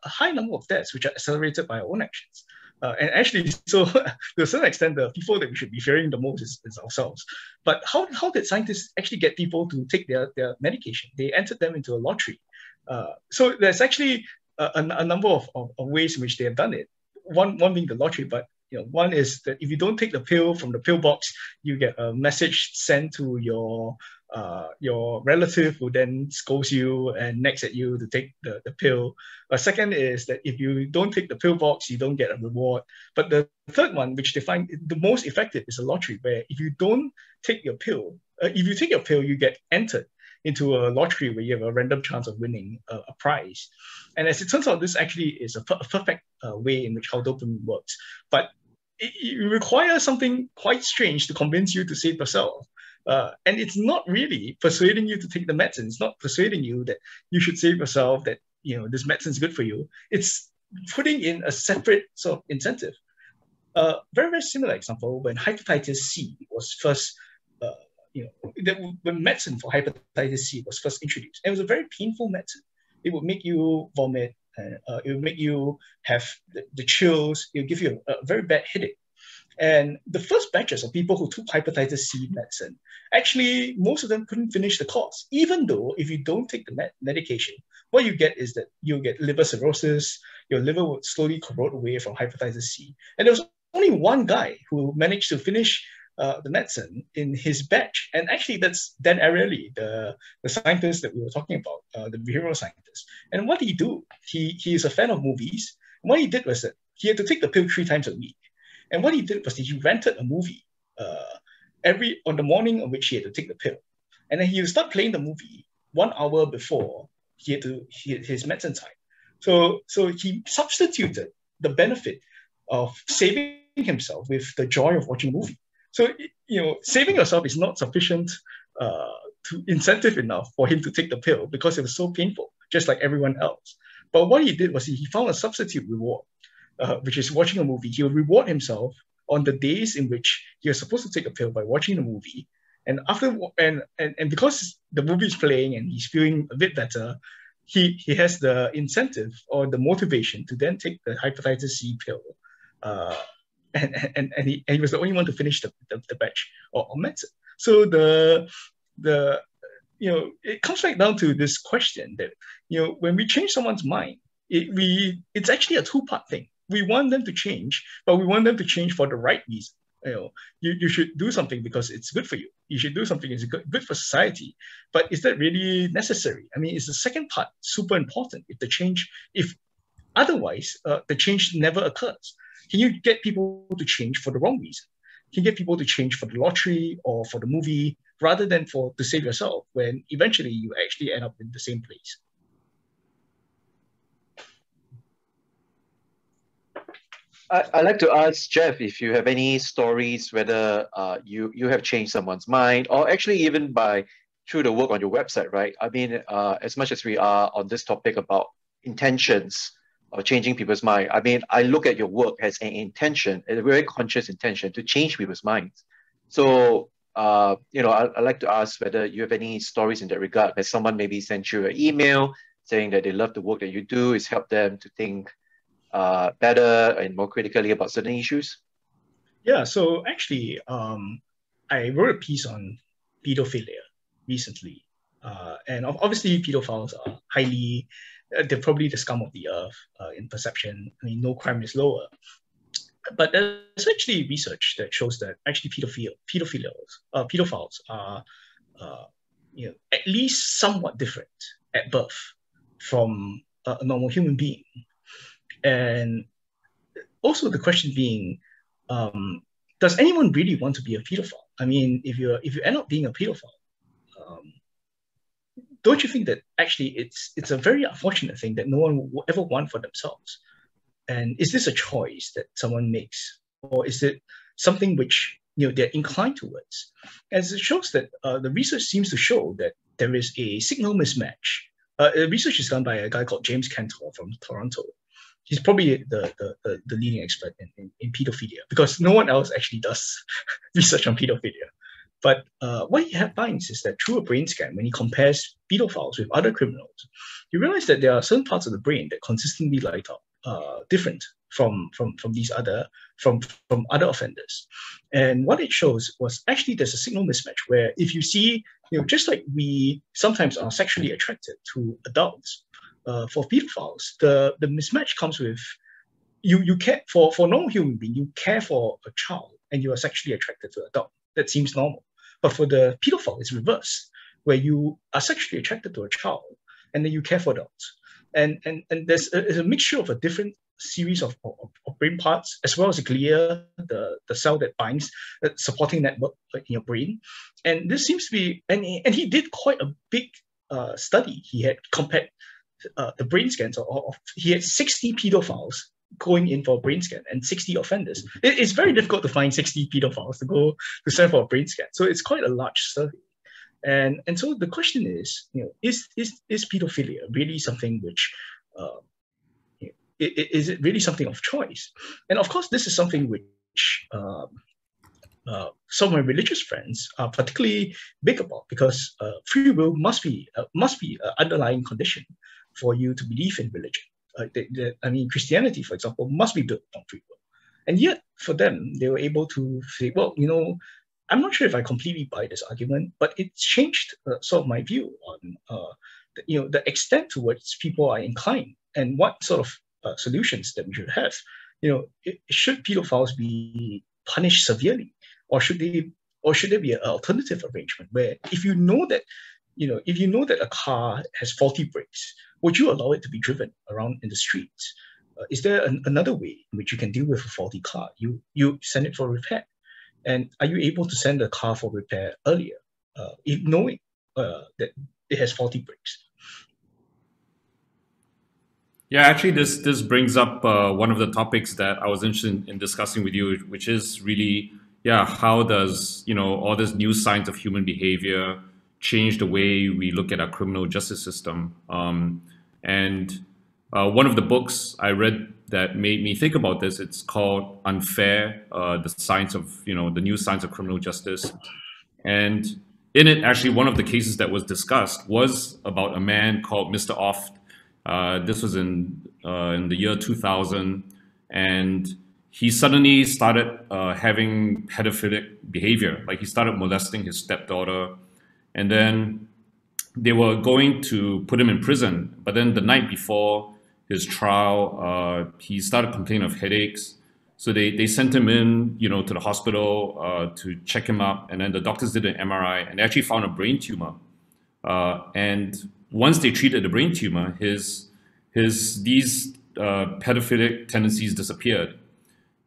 high number of deaths which are accelerated by our own actions. And actually, so to a certain extent, the people that we should be fearing the most is ourselves. But how did scientists actually get people to take their medication? They entered them into a lottery. So there's actually a number of ways in which they have done it. One being the lottery, but one is that if you don't take the pill from the pill box, you get a message sent to your relative, who then scolds you and nags at you to take the pill. A second is that if you don't take the pill box, you don't get a reward. But the third one, which they find the most effective, is a lottery, where if you don't take your pill, you get entered into a lottery where you have a random chance of winning a prize. And as it turns out, this actually is a perfect way in which how dopamine works. But it requires something quite strange to convince you to save yourself. And it's not really persuading you to take the medicine. It's not persuading you that you should save yourself, that this medicine is good for you. It's putting in a separate sort of incentive. Very, very similar example, when hepatitis C was first, when medicine for hepatitis C was first introduced. It was a very painful medicine. It would make you vomit, and it would make you have the chills. It would give you a very bad headache. And the first batches of people who took hepatitis C medicine, actually, most of them couldn't finish the course, even though if you don't take the medication, what you get is that you'll get liver cirrhosis, your liver would slowly corrode away from hepatitis C. And there was only one guy who managed to finish the medicine in his batch. And actually, that's Dan Ariely, the scientist that we were talking about, the behavioral scientist. And what did he do? He is a fan of movies. And what he did was that he had to take the pill 3 times a week. And what he did was he rented a movie on the morning on which he had to take the pill. And then he would start playing the movie 1 hour before he had his medicine time. So he substituted the benefit of saving himself with the joy of watching a movie. So, saving yourself is not sufficient to incentive enough for him to take the pill because it was so painful, just like everyone else. But what he did was he found a substitute reward. which is watching a movie. He'll reward himself on the days in which you're supposed to take a pill by watching the movie. And after and because the movie is playing and he's feeling a bit better, he has the incentive or the motivation to then take the hepatitis C pill. And he was the only one to finish the batch or medicine. So it comes right down to this question that, when we change someone's mind, it's actually a two-part thing. We want them to change, but we want them to change for the right reason. You should do something because it's good for you. You should do something that's good for society. But is that really necessary? I mean, is the second part super important? If otherwise, the change never occurs. Can you get people to change for the wrong reason? Can you get people to change for the lottery or for the movie rather than to save yourself, when eventually you actually end up in the same place? I'd like to ask Jeff if you have any stories whether you have changed someone's mind, or actually even through the work on your website, right? I mean, as much as we are on this topic about intentions or changing people's mind, I mean, I look at your work as an intention, a very conscious intention to change people's minds. So, I'd like to ask whether you have any stories in that regard. Has someone maybe sent you an email saying that they love the work that you do, it's helped them to think better and more critically about certain issues? Yeah, so actually, I wrote a piece on pedophilia recently. And obviously, pedophiles are they're probably the scum of the earth in perception. I mean, no crime is lower. But there's actually research that shows that actually pedophiles are at least somewhat different at birth from a normal human being. And also the question being, does anyone really want to be a pedophile? I mean, if you end up being a pedophile, don't you think that actually it's a very unfortunate thing that no one will ever want for themselves? And is this a choice that someone makes, or is it something which they're inclined towards? As it shows that the research seems to show that there is a signal mismatch. Research is done by a guy called James Cantor from Toronto. He's probably the leading expert in pedophilia, because no one else actually does research on pedophilia. But what he finds is that through a brain scan, when he compares pedophiles with other criminals, he realized that there are certain parts of the brain that consistently light up different from other offenders. And what it shows was actually there's a signal mismatch where if you see, just like we sometimes are sexually attracted to adults, for pedophiles, the mismatch comes with you care for a normal human being, you care for a child and you are sexually attracted to an adult. That seems normal. But for the pedophile, it's reversed, where you are sexually attracted to a child and then you care for adults. And there's a mixture of a different series of brain parts, as well as glia, the cell that binds, that supporting network in your brain. And this seems to be, and he did quite a big study. He had compared the brain scans he had 60 pedophiles going in for a brain scan and 60 offenders. It's very difficult to find 60 pedophiles to send for a brain scan. So it's quite a large survey. And so the question is, is pedophilia really something which, is it really something of choice? And of course, this is something which some of my religious friends are particularly big about, because free will must be an underlying condition for you to believe in religion. I mean, Christianity, for example, must be built on free will. And yet, for them, they were able to say, well, I'm not sure if I completely buy this argument, but it changed sort of my view on the extent to which people are inclined and what sort of solutions that we should have. Should pedophiles be punished severely, or should there be an alternative arrangement where if you know that a car has faulty brakes, would you allow it to be driven around in the streets? Is there another way in which you can deal with a faulty car? You send it for repair. And are you able to send the car for repair earlier, knowing that it has faulty brakes? Yeah, actually, this brings up one of the topics that I was interested in discussing with you, which is really, how does all this new science of human behavior change the way we look at our criminal justice system? And One of the books I read that made me think about this, it's called Unfair, the science of, the new science of criminal justice. And in it, actually, one of the cases that was discussed was about a man called Mr. Oft. This was in the year 2000, and he suddenly started having pedophilic behavior. Like he started molesting his stepdaughter, and then they were going to put him in prison. But then the night before his trial, he started complaining of headaches. So they sent him in, to the hospital to check him up. And then the doctors did an MRI and they actually found a brain tumor. And once they treated the brain tumor, these pedophilic tendencies disappeared.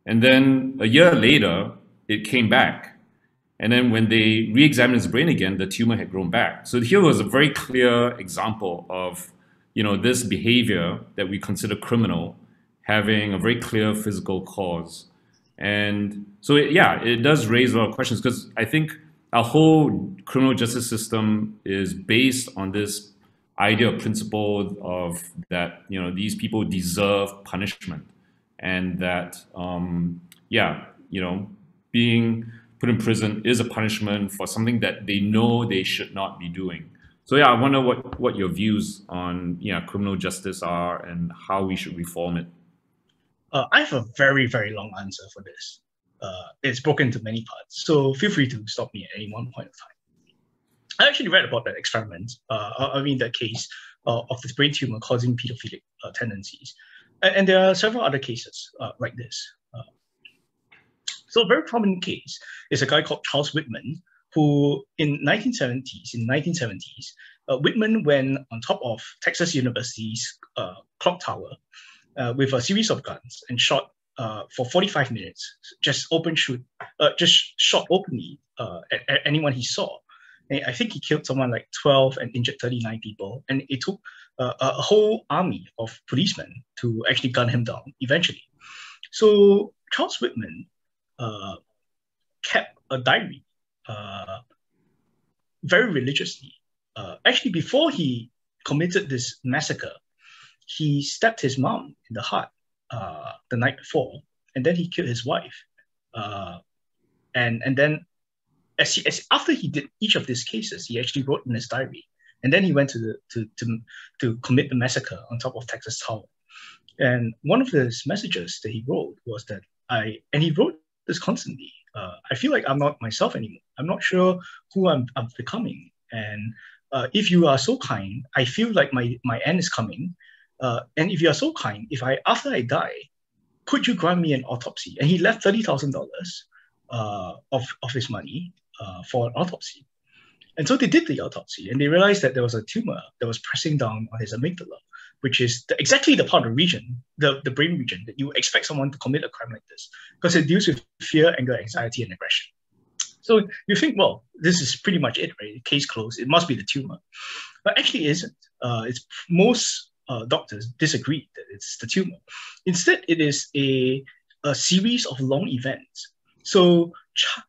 And then a year later, it came back. And then when they re-examined his brain again, the tumor had grown back. So here was a very clear example of, this behavior that we consider criminal having a very clear physical cause. And so, it does raise a lot of questions, because I think our whole criminal justice system is based on this idea or principle of that, these people deserve punishment, and that, being put in prison is a punishment for something that they know they should not be doing. So I wonder what your views on criminal justice are and how we should reform it. I have a very, very long answer for this. It's broken into many parts, so feel free to stop me at any one point of time. I actually read about that experiment, that case of this brain tumor causing pedophilic tendencies. And there are several other cases like this. So a very prominent case is a guy called Charles Whitman, who in 1970s, Whitman went on top of Texas University's clock tower with a series of guns and shot for 45 minutes, just shot openly at anyone he saw. And I think he killed someone like 12 and injured 39 people. And it took a whole army of policemen to actually gun him down eventually. So Charles Whitman kept a diary very religiously. Actually, before he committed this massacre, he stabbed his mom in the heart the night before, and then he killed his wife. And then after he did each of these cases, he actually wrote in his diary, and then he went to commit the massacre on top of Texas Tower. And one of his messages that he wrote was that and he wrote this constantly. I feel like I'm not myself anymore. I'm not sure who I'm becoming. And if you are so kind, I feel like my end is coming. And if you are so kind, after I die, could you grant me an autopsy? And he left $30,000 of his money for an autopsy. And so they did the autopsy, and they realized that there was a tumor that was pressing down on his amygdala, which is exactly the part of the region, the brain region, that you expect someone to commit a crime like this, because it deals with fear, anger, anxiety, and aggression. So you think, well, this is pretty much it, right? Case closed. It must be the tumor. But actually it isn't. Most doctors disagree that it's the tumor. Instead, it is a series of long events. So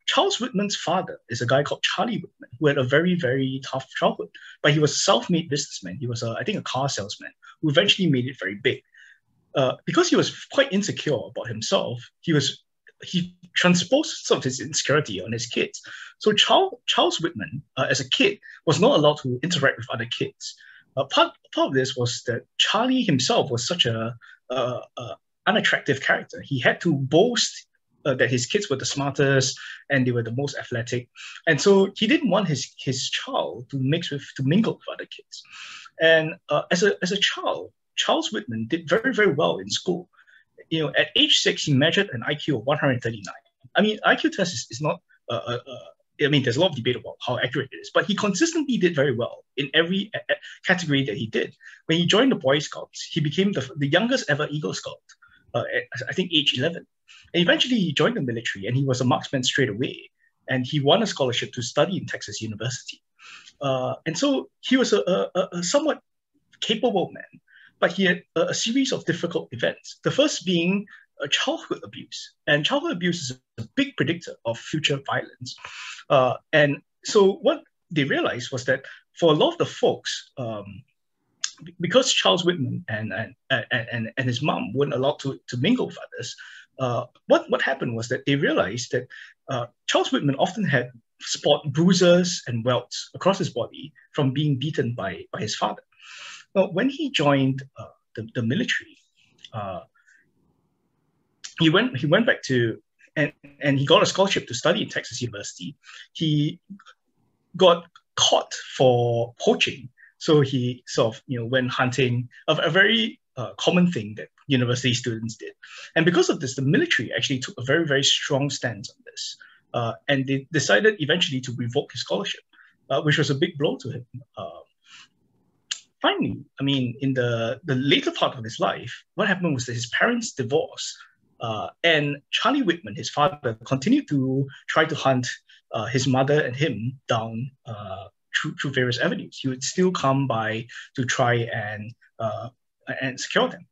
Charles Whitman's father is a guy called Charlie Whitman, who had a very, very tough childhood, but he was a self-made businessman. He was, I think, a car salesman who eventually made it very big. Because he was quite insecure about himself, he transposed some of his insecurity on his kids. So Charles Whitman, as a kid, was not allowed to interact with other kids. Part of this was that Charlie himself was such a unattractive character. He had to boast that his kids were the smartest and they were the most athletic, and so he didn't want his child to mingle with other kids. And as a child, Charles Whitman did very, very well in school. At age 6, he measured an IQ of 139. I mean, IQ test is not. There's a lot of debate about how accurate it is, but he consistently did very well in every category that he did. When he joined the Boy Scouts, he became the youngest ever Eagle Scout at, I think, age 11. And eventually he joined the military, and he was a marksman straight away. And he won a scholarship to study in Texas University. And so he was a somewhat capable man, but he had a series of difficult events. The first being childhood abuse. And childhood abuse is a big predictor of future violence. And so what they realized was that for a lot of the folks because Charles Whitman and his mom weren't allowed to mingle with others, what happened was that they realized that Charles Whitman often had spot bruises and welts across his body from being beaten by his father. Well, when he joined the military, he went back to and he got a scholarship to study in Texas University. He got caught for poaching, so he sort of went hunting, a very common thing that university students did. And because of this, the military actually took a very, very strong stance on this, and they decided eventually to revoke his scholarship, which was a big blow to him. Finally, I mean, in the later part of his life, what happened was that his parents divorced, and Charlie Whitman, his father, continued to try to hunt his mother and him down through various avenues. He would still come by to try and secure them,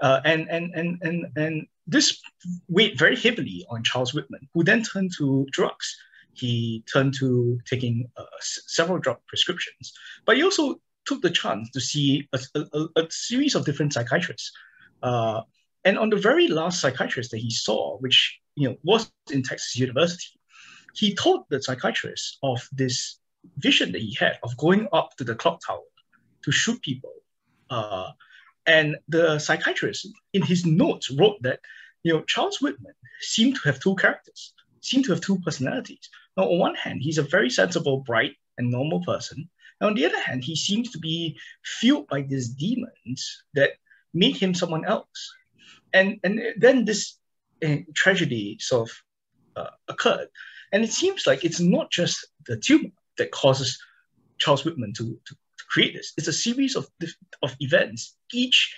and this weighed very heavily on Charles Whitman, who then turned to drugs. He turned to taking several drug prescriptions, but he also took the chance to see a series of different psychiatrists. And on the very last psychiatrist that he saw, which was in Texas University, he told the psychiatrist of this vision that he had of going up to the clock tower to shoot people. And the psychiatrist, in his notes, wrote that Charles Whitman seemed to have two characters, seemed to have two personalities. Now, on one hand, he's a very sensible, bright, and normal person. And on the other hand, he seems to be fueled by these demons that made him someone else. And then this tragedy sort of occurred. And it seems like it's not just the tumor that causes Charles Whitman to create this. It's a series of events, each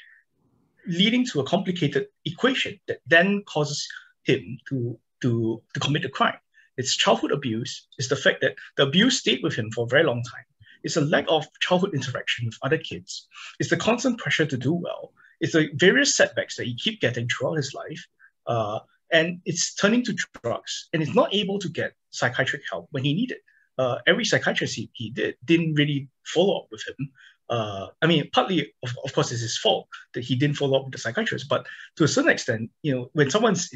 leading to a complicated equation that then causes him to commit a crime. It's childhood abuse. It's the fact that the abuse stayed with him for a very long time. It's a lack of childhood interaction with other kids. It's the constant pressure to do well. It's the various setbacks that he keep getting throughout his life. And it's turning to drugs. And he's not able to get psychiatric help when he needed. Every psychiatrist he didn't really follow up with him. I mean, partly, of course, it's his fault that he didn't follow up with the psychiatrist. But to a certain extent, when someone's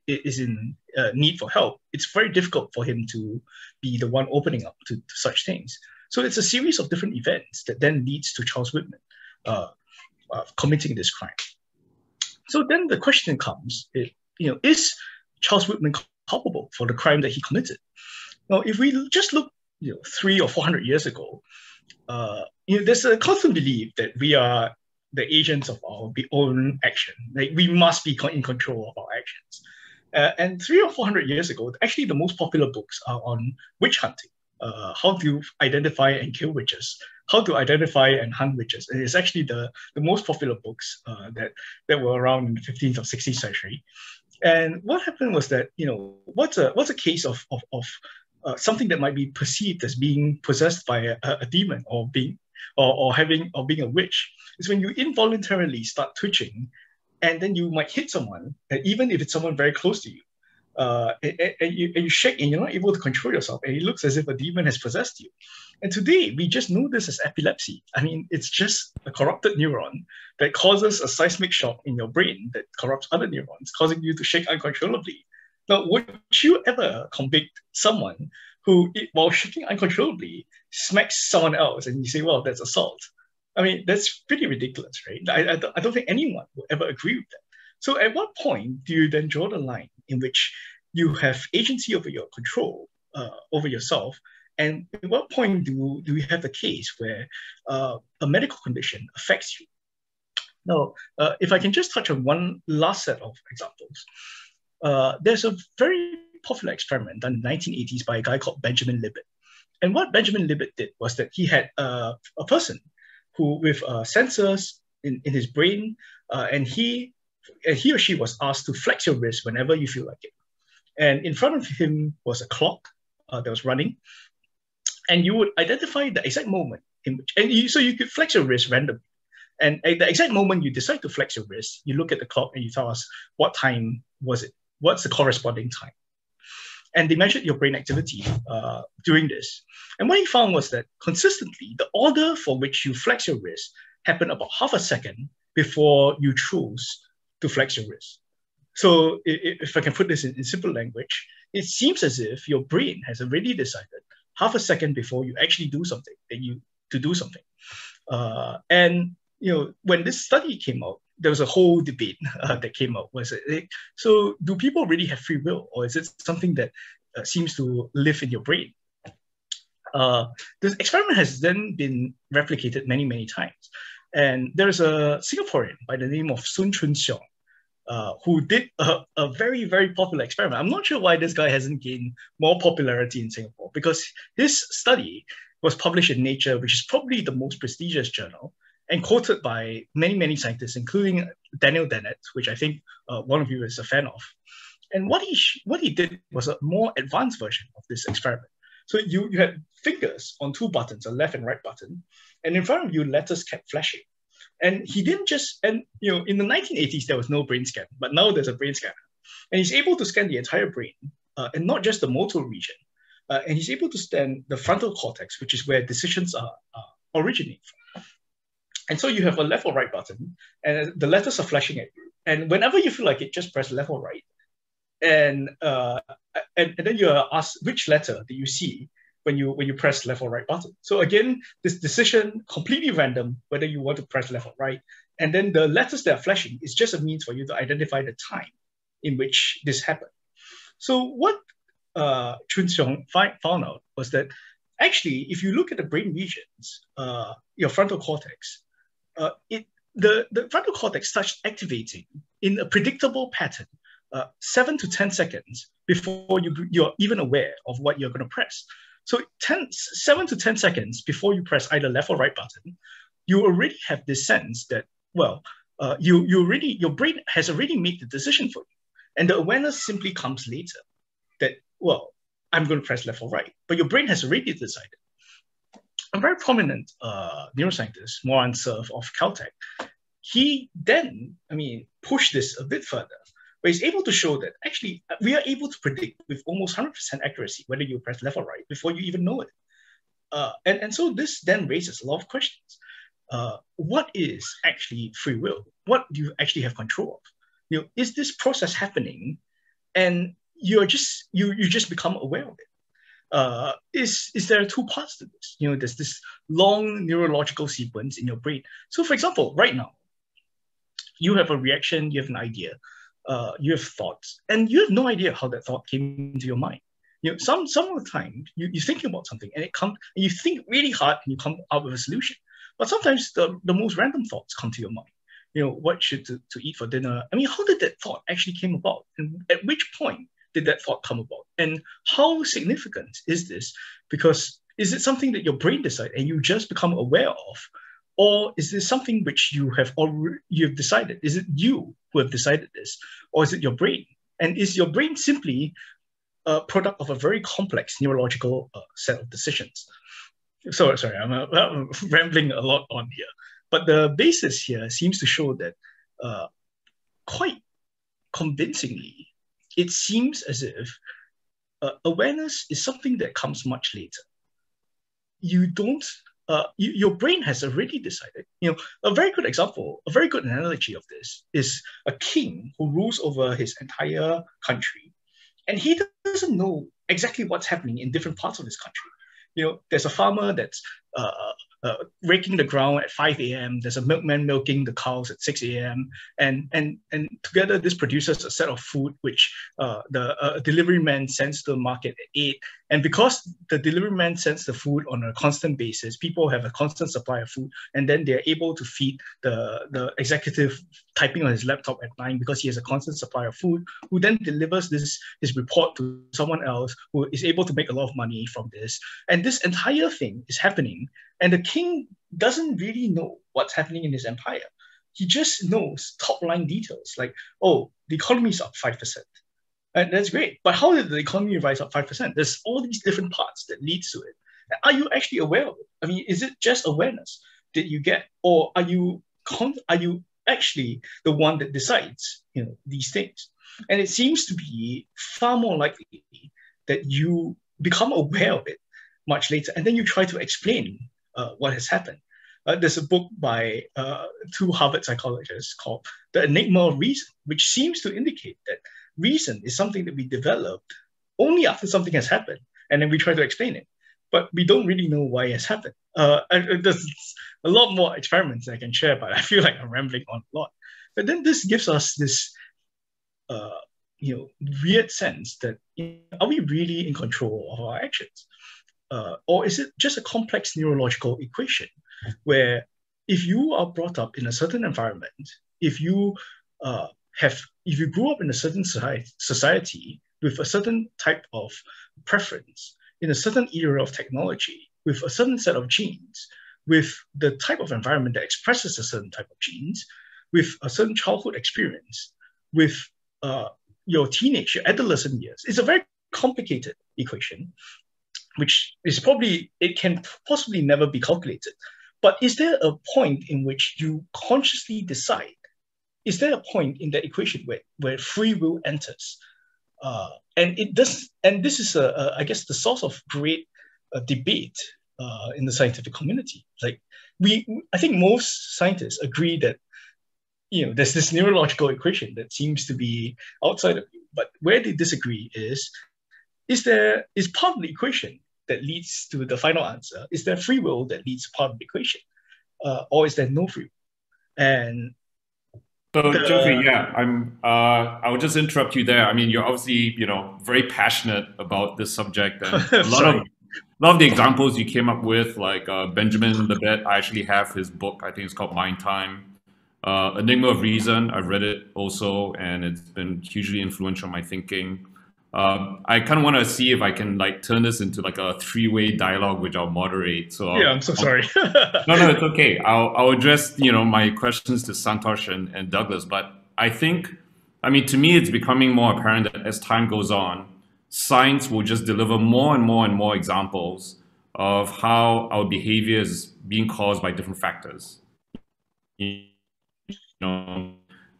is in need for help, it's very difficult for him to be the one opening up to such things. So it's a series of different events that then leads to Charles Whitman committing this crime. So then the question comes, is Charles Whitman culpable for the crime that he committed? Now, if we just look 300 or 400 years ago, there's a constant belief that we are the agents of our own action. Like, we must be in control of our actions. And 300 or 400 years ago, actually the most popular books are on witch hunting. How to identify and kill witches, how to identify and hunt witches. And it's actually the most popular books that were around in the 15th or 16th century. And what happened was that, what's a case of something that might be perceived as being possessed by a demon or being a witch, is when you involuntarily start twitching, and then you might hit someone, and even if it's someone very close to you. And you shake and you're not able to control yourself, and it looks as if a demon has possessed you. And today we just know this as epilepsy. I mean, it's just a corrupted neuron that causes a seismic shock in your brain that corrupts other neurons, causing you to shake uncontrollably. Now, would you ever convict someone who, while shaking uncontrollably, smacks someone else and you say, well, that's assault? I mean, that's pretty ridiculous, right? I don't think anyone will ever agree with that. So at what point do you then draw the line in which you have agency over your control over yourself? And at what point do we have a case where a medical condition affects you? Now, if I can just touch on one last set of examples, there's a very popular experiment done in the 1980s by a guy called Benjamin Libet. And what Benjamin Libet did was that he had a person who, with sensors in his brain, and he or she was asked to flex your wrist whenever you feel like it. And in front of him was a clock that was running. And you would identify the exact moment in which, so you could flex your wrist randomly. And at the exact moment you decide to flex your wrist, you look at the clock and you tell us, what time was it? What's the corresponding time? And they measured your brain activity during this. And what he found was that consistently, the order for which you flex your wrist happen about half a second before you choose to flex your wrist. So if I can put this in simple language, it seems as if your brain has already decided half a second before you actually do something to do something. And when this study came out, there was a whole debate that came out. So do people really have free will, or is it something that seems to live in your brain? This experiment has then been replicated many, many times. And there's a Singaporean by the name of Sun Chun Siong, who did a very, very popular experiment. I'm not sure why this guy hasn't gained more popularity in Singapore, because his study was published in Nature, which is probably the most prestigious journal, and quoted by many, many scientists, including Daniel Dennett, which I think one of you is a fan of. And what he did was a more advanced version of this experiment. So you had fingers on two buttons, a left and right button, and in front of you, letters kept flashing. And he didn't just, in the 1980s, there was no brain scan, but now there's a brain scanner. And he's able to scan the entire brain, and not just the motor region. And he's able to scan the frontal cortex, which is where decisions originate from. And so you have a left or right button, and the letters are flashing at you. And whenever you feel like it, just press left or right. And then you are asked which letter do you see when you press left or right button. So again, this decision, completely random, whether you want to press left or right. And then the letters that are flashing is just a means for you to identify the time in which this happened. So what Chun Siong found out was that actually, if you look at the brain regions, your frontal cortex, the frontal cortex starts activating in a predictable pattern 7 to 10 seconds before you're even aware of what you're going to press. So 7 to 10 seconds before you press either left or right button, you already have this sense that, well, your brain has already made the decision for you. And the awareness simply comes later that, well, I'm going to press left or right. But your brain has already decided. A very prominent neuroscientist, Moran Cerf of Caltech, he then, pushed this a bit further, but he's able to show that actually we are able to predict with almost 100% accuracy whether you press left or right before you even know it. And so this then raises a lot of questions. What is actually free will? What do you actually have control of? Is this process happening and you just become aware of it? Is there two parts to this? There's this long neurological sequence in your brain. So for example, right now, you have a reaction, you have an idea, you have thoughts, and you have no idea how that thought came into your mind. Some of the time you're thinking about something and and you think really hard and you come up with a solution. But sometimes the most random thoughts come to your mind. What should to eat for dinner? How did that thought actually came about? And at which point did that thought come about? And how significant is this? Because is it something that your brain decided and you just become aware of? Or is this something which you've decided? Is it you who have decided this? Or is it your brain? And is your brain simply a product of a very complex neurological set of decisions? Sorry, I'm rambling a lot on here. But the basis here seems to show that quite convincingly, it seems as if awareness is something that comes much later. Your brain has already decided. A very good example, a very good analogy of this is a king who rules over his entire country, and he doesn't know exactly what's happening in different parts of this country. There's a farmer that's raking the ground at 5 a.m. There's a milkman milking the cows at 6 a.m. And together this produces a set of food which the delivery man sends to the market at 8. And because the delivery man sends the food on a constant basis, people have a constant supply of food, and then they're able to feed the executive typing on his laptop at 9 because he has a constant supply of food, who then delivers his report to someone else who is able to make a lot of money from this. And this entire thing is happening, and the king doesn't really know what's happening in his empire. He just knows top-line details like, oh, the economy is up 5%. And that's great. But how did the economy rise up 5%? There's all these different parts that leads to it. Are you actually aware of it? Is it just awareness that you get? Or are you actually the one that decides these things? And it seems to be far more likely that you become aware of it much later, and then you try to explain what has happened. There's a book by two Harvard psychologists called The Enigma of Reason, which seems to indicate that reason is something that we developed only after something has happened, and then we try to explain it. But we don't really know why it has happened. And there's a lot more experiments I can share, but I feel like I'm rambling on a lot. But then this gives us this weird sense that are we really in control of our actions? Or is it just a complex neurological equation where if you are brought up in a certain environment, if you grew up in a certain society with a certain type of preference, in a certain era of technology, with a certain set of genes, with the type of environment that expresses a certain type of genes, with a certain childhood experience, with your teenage, your adolescent years, it's a very complicated equation, which is it can possibly never be calculated. But is there a point in which you consciously decide? Is there a point in that equation where free will enters? And it does, and this is, I guess, the source of great debate in the scientific community. Like I think most scientists agree that there's this neurological equation that seems to be outside of you. But where they disagree is part of the equation that leads to the final answer? Is there free will that leads to part of the equation, or is there no free will? And so, Jeffrey, yeah, I will just interrupt you there. I mean, you're obviously, very passionate about this subject, and a lot of the examples you came up with, like Benjamin Libet, I actually have his book. I think it's called Mind Time. Enigma of Reason, I've read it also, and it's been hugely influential on my thinking. I kind of want to see if I can turn this into a three-way dialogue, which I'll moderate. So I'm so sorry. No, it's okay. I'll address my questions to Santosh and Douglas. But to me, it's becoming more apparent that as time goes on, science will just deliver more and more and more examples of how our behavior is being caused by different factors.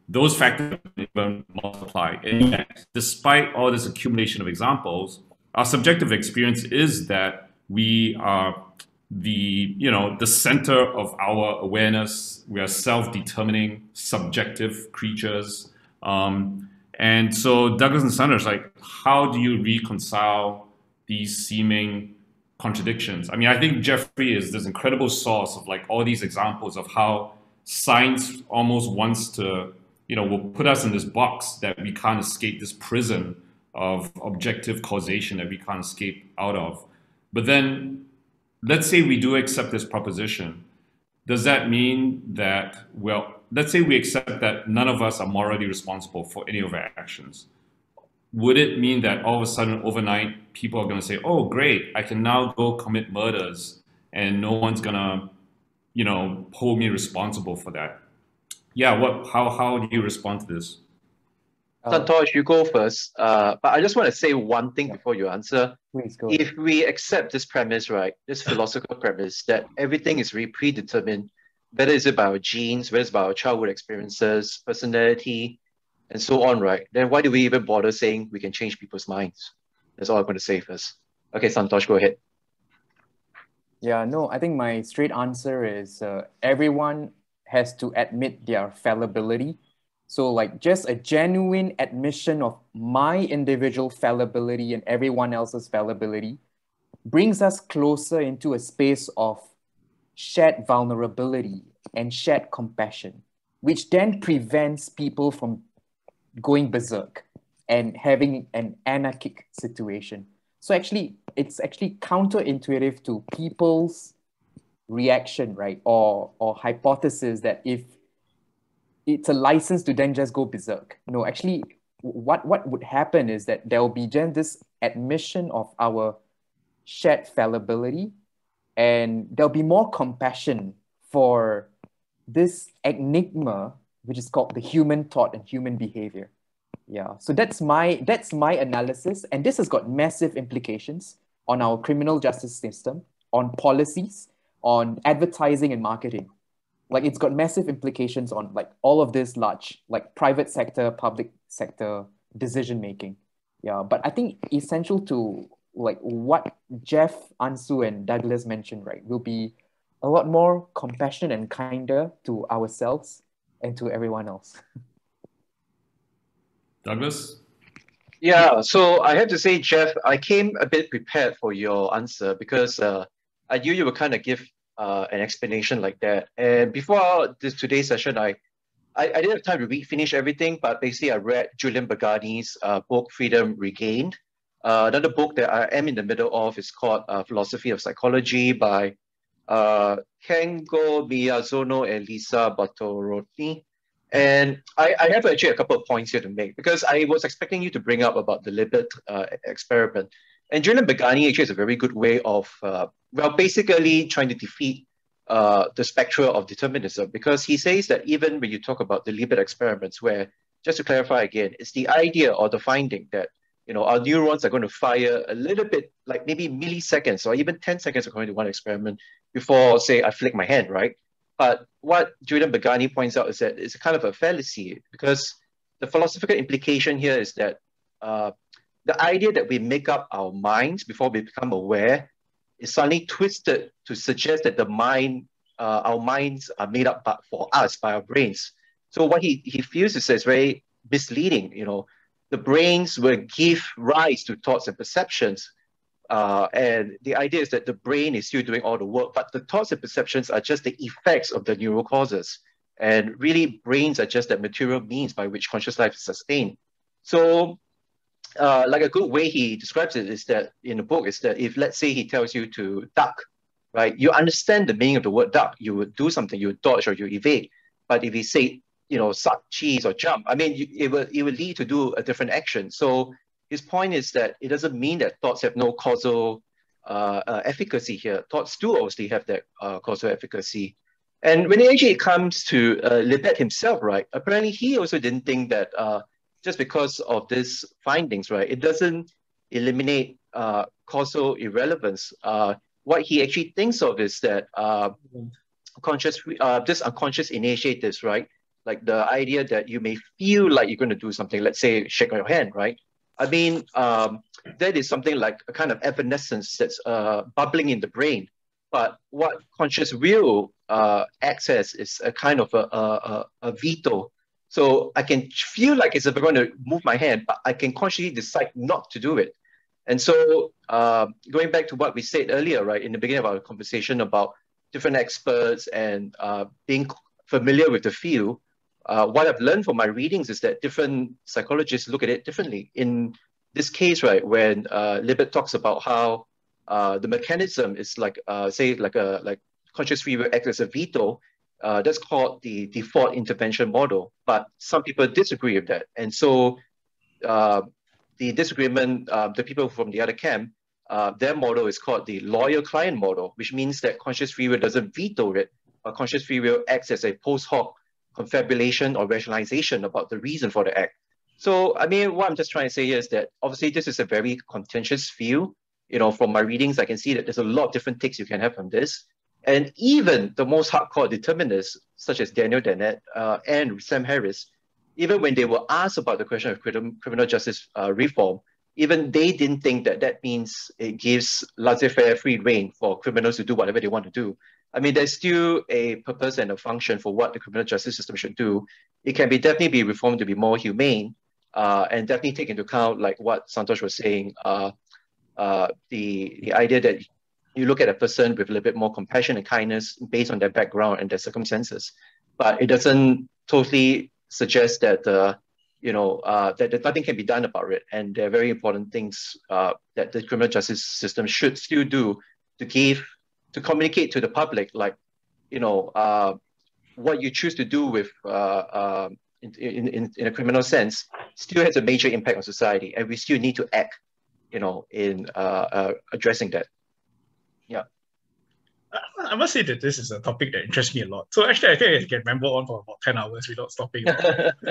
Those factors even multiply. And yet, despite all this accumulation of examples, our subjective experience is that we are the center of our awareness. We are self-determining, subjective creatures. And so Douglas and Sanders, how do you reconcile these seeming contradictions? I think Jeffrey is this incredible source of all these examples of how science almost wants to, will put us in this box that we can't escape, this prison of objective causation that we can't escape out of. But then, let's say we do accept this proposition. Does that mean that, let's say we accept that none of us are morally responsible for any of our actions. Would it mean that all of a sudden, overnight, people are going to say, oh, great, I can now go commit murders and no one's going to hold me responsible for that? Yeah, how do you respond to this? Santosh, you go first. But I just want to say one thing before you answer. Please go. If we accept this premise, right, this philosophical premise that everything is really predetermined, whether it's about our genes, whether it's about our childhood experiences, personality, and so on, right, then why do we even bother saying we can change people's minds? That's all I'm going to say first. Okay, Santosh, go ahead. Yeah, no, I think my straight answer is everyone has to admit their fallibility. So just a genuine admission of my individual fallibility and everyone else's fallibility brings us closer into a space of shared vulnerability and shared compassion, which then prevents people from going berserk and having an anarchic situation. So it's actually counterintuitive to people's reaction, right? Or hypothesis that if it's a license to then just go berserk. No, actually, what would happen is that there will be then this admission of our shared fallibility, and there'll be more compassion for this enigma, which is called the human thought and human behavior. Yeah, so that's my analysis, and this has got massive implications on our criminal justice system, on policies, on advertising and marketing. It's got massive implications on all of this large, private sector, public sector decision making. Yeah, but I think essential to what Jeff, Ansu, and Douglas mentioned, right, will be a lot more compassionate and kinder to ourselves and to everyone else. Douglas? Yeah, so I have to say, Jeff, I came a bit prepared for your answer because I knew you would kind of give an explanation like that. And before today's session, I didn't have time to finish everything, but basically I read Julian Bagani's book, Freedom Regained. Another book that I am in the middle of is called Philosophy of Psychology by Kengo Miyazono and Lisa Bartolini. And I have actually a couple of points here to make because I was expecting you to bring up about the Libet experiment. And Julian Bagani actually is a very good way of, well, basically trying to defeat the spectra of determinism, because he says that even when you talk about the Libet experiments, where, just to clarify again, it's the idea or the finding that, you know, our neurons are going to fire a little bit, like maybe milliseconds or even 10 seconds according to one experiment before, say, I flick my hand, right? But what Julian Bagani points out is that it's kind of a fallacy, because the philosophical implication here is that the idea that we make up our minds before we become aware is suddenly twisted to suggest that our minds are made up for us by our brains. So what he feels is that it's very misleading. You know, the brains will give rise to thoughts and perceptions. And the idea is that the brain is still doing all the work, but the thoughts and perceptions are just the effects of the neural causes. And really, brains are just that material means by which conscious life is sustained. So, like a good way he describes it is that in the book is that if, let's say, he tells you to duck, right, you understand the meaning of the word duck, you would do something, you would dodge or you evade. But if he say, you know, suck, cheese, or jump, I mean, it will lead to do a different action. So his point is that it doesn't mean that thoughts have no causal efficacy here. Thoughts do obviously have that causal efficacy. And when it actually comes to Libet himself, right, apparently he also didn't think that just because of these findings, right, it doesn't eliminate causal irrelevance. What he actually thinks of is that just unconscious initiatives, right, like the idea that you may feel like you're going to do something, let's say shake your hand, right? I mean, that is something like a kind of evanescence that's bubbling in the brain. But what conscious will acts as is a kind of a veto. So I can feel like as if I'm going to move my hand, but I can consciously decide not to do it. And so going back to what we said earlier, right, in the beginning of our conversation about different experts and being familiar with the field, what I've learned from my readings is that different psychologists look at it differently. In this case, right, when Libet talks about how the mechanism is like, say, like conscious free will acts as a veto, that's called the default intervention model. But some people disagree with that. And so the disagreement, the people from the other camp, their model is called the lawyer-client model, which means that conscious free will doesn't veto it, but conscious free will acts as a post hoc confabulation or rationalization about the reason for the act. So, I mean, what I'm just trying to say here is that obviously this is a very contentious field. You know, from my readings, I can see that there's a lot of different takes you can have on this. And even the most hardcore determinists, such as Daniel Dennett and Sam Harris, even when they were asked about the question of criminal justice reform, even they didn't think that that means it gives laissez-faire free rein for criminals to do whatever they want to do. I mean, there's still a purpose and a function for what the criminal justice system should do. It can definitely be reformed to be more humane and definitely take into account, like what Santosh was saying, the idea that you look at a person with a little bit more compassion and kindness based on their background and their circumstances. But it doesn't totally suggest that that nothing can be done about it. And there are very important things that the criminal justice system should still do to communicate to the public, like, what you choose to do with in a criminal sense still has a major impact on society, and we still need to act, in addressing that. Yeah. I must say that this is a topic that interests me a lot. So actually, I think I can ramble on for about 10 hours without stopping,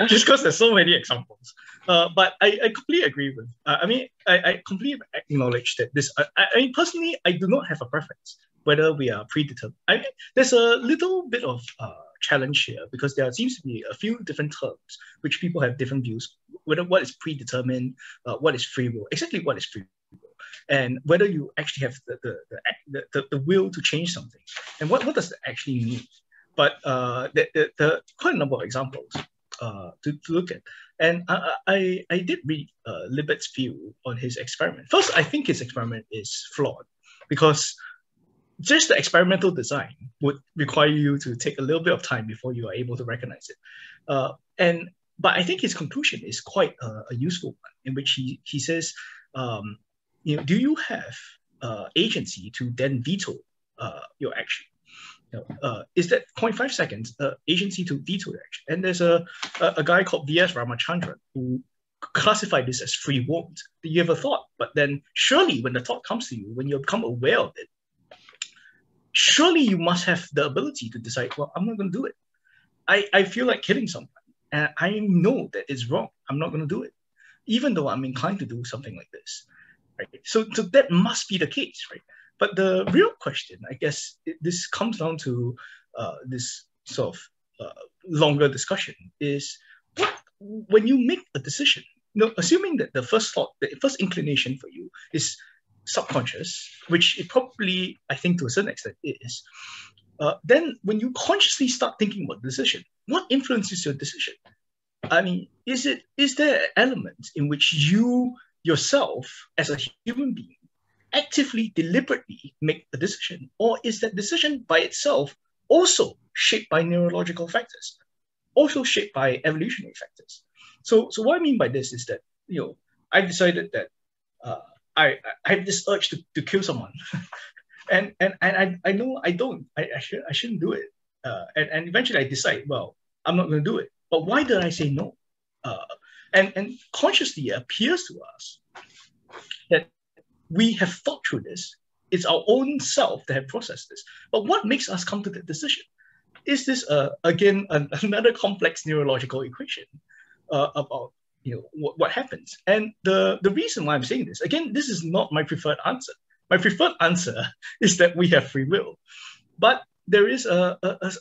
just because there's so many examples. But I completely agree with. I completely acknowledge that this. I personally, I do not have a preference whether we are predetermined. I mean, there's a little bit of challenge here because there seems to be a few different terms which people have different views. Whether what is predetermined, what is free will, exactly what is free will. and whether you actually have the will to change something. And what does that actually mean? But the quite a number of examples to look at. And I did read Libet's view on his experiment. First, I think his experiment is flawed because just the experimental design would require you to take a little bit of time before you are able to recognize it. But I think his conclusion is quite a useful one, in which he says, do you have agency to then veto your action? Is that 0.5 seconds agency to veto your action? And there's a guy called V.S. Ramachandran who classified this as free won't. You have a thought, but then surely when the thought comes to you, when you become aware of it, surely you must have the ability to decide, well, I'm not going to do it. I feel like killing someone, and I know that it's wrong. I'm not going to do it, even though I'm inclined to do something like this. Right? So that must be the case, right? But the real question, I guess, this comes down to this sort of longer discussion is when you make a decision, assuming that the first thought, the first inclination for you is subconscious, which it probably, I think to a certain extent is, then when you consciously start thinking about the decision, what influences your decision? I mean, is there an element in which you yourself as a human being actively, deliberately make a decision, or is that decision by itself also shaped by neurological factors, also shaped by evolutionary factors? So what I mean by this is that, I decided that I have this urge to kill someone, and I know I shouldn't do it, and eventually I decide, well, I'm not going to do it. But why did I say no? And consciously it appears to us that we have thought through this. It's our own self that have processed this. But what makes us come to that decision? Is this again another complex neurological equation about what happens? And the reason why I'm saying this, again, this is not my preferred answer. My preferred answer is that we have free will. But there is a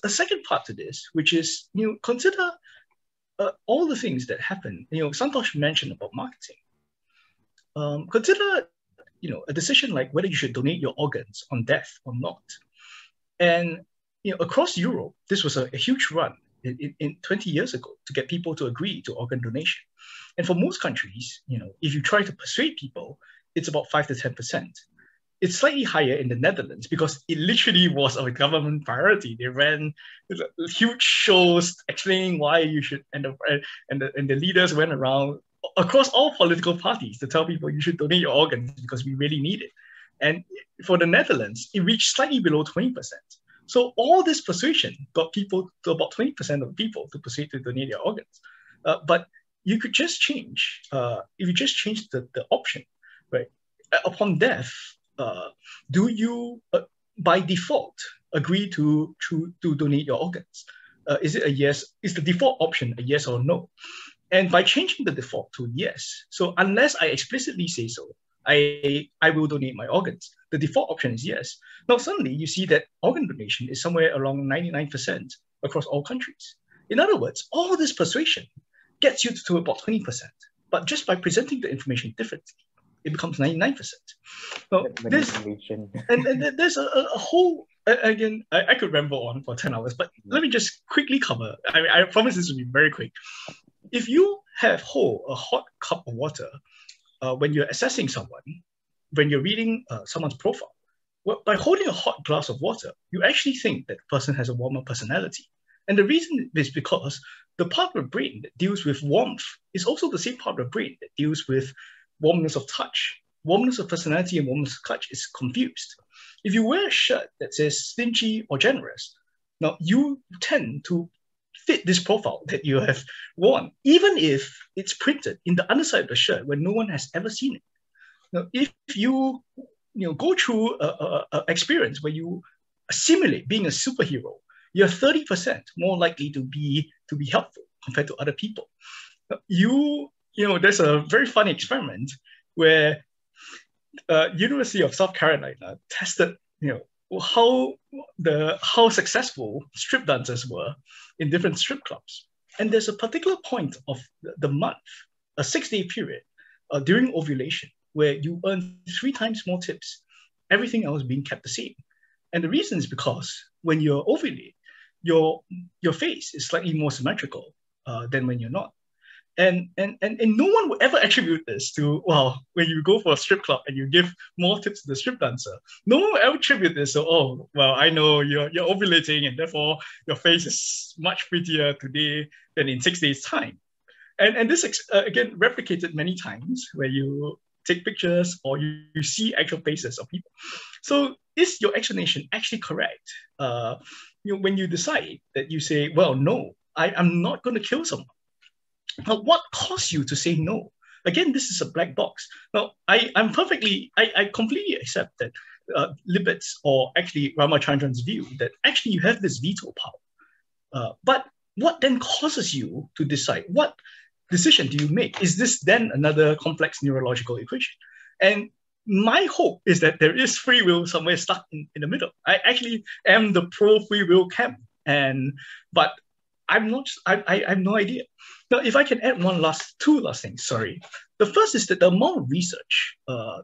second part to this, which is consider all the things that happen. Santosh mentioned about marketing. Consider a decision like whether you should donate your organs on death or not. And across Europe, this was a huge run in 20 years ago to get people to agree to organ donation. And for most countries, if you try to persuade people, it's about 5 to 10%. It's slightly higher in the Netherlands because it literally was a government priority. They ran huge shows explaining why you should, and the leaders went around across all political parties to tell people you should donate your organs because we really need it. And for the Netherlands, it reached slightly below 20%. So all this persuasion got people to about 20% of people to persuade to donate their organs. But you could just change, if you just change the option, right? Upon death, do you, by default, agree to donate your organs? Is it a yes? Is the default option a yes or no? And by changing the default to yes, so unless I explicitly say so, I will donate my organs. The default option is yes. Now suddenly you see that organ donation is somewhere around 99% across all countries. In other words, all this persuasion gets you to about 20%. But just by presenting the information differently, it becomes 99%. So there's a whole, again, I could ramble on for 10 hours, but let me just quickly cover. I promise this will be very quick. If you hold a hot cup of water when you're assessing someone, when you're reading someone's profile, well, by holding a hot glass of water, you actually think that the person has a warmer personality. And the reason is because the part of the brain that deals with warmth is also the same part of the brain that deals with warmness of touch. Warmness of personality and warmness of touch is confused. If you wear a shirt that says stingy or generous, now you tend to fit this profile that you have worn, even if it's printed in the underside of the shirt where no one has ever seen it. Now, if you go through an experience where you simulate being a superhero, you're 30% more likely to be helpful compared to other people. There's a very funny experiment where University of South Carolina tested, how successful strip dancers were in different strip clubs. And there's a particular point of the month, a 6-day period during ovulation, where you earn 3 times more tips, everything else being kept the same. And the reason is because when you're ovulate, your face is slightly more symmetrical than when you're not. And no one would ever attribute this to, well, when you go for a strip club and you give more tips to the strip dancer, no one would ever attribute this. So, oh, well, I know you're ovulating and therefore your face is much prettier today than in 6 days' time. And this, again, replicated many times where you take pictures or you see actual faces of people. So is your explanation actually correct? When you decide that you say, well, no, I'm not going to kill someone. Now, what caused you to say no? Again, this is a black box. Now, I completely accept that Libet's, or actually Ramachandran's view, that actually you have this veto power. But what then causes you to decide? What decision do you make? Is this then another complex neurological equation? And my hope is that there is free will somewhere stuck in the middle. I actually am the pro-free will camp, but I'm not. I have no idea. Now, if I can add two last things. Sorry. The first is that the amount of research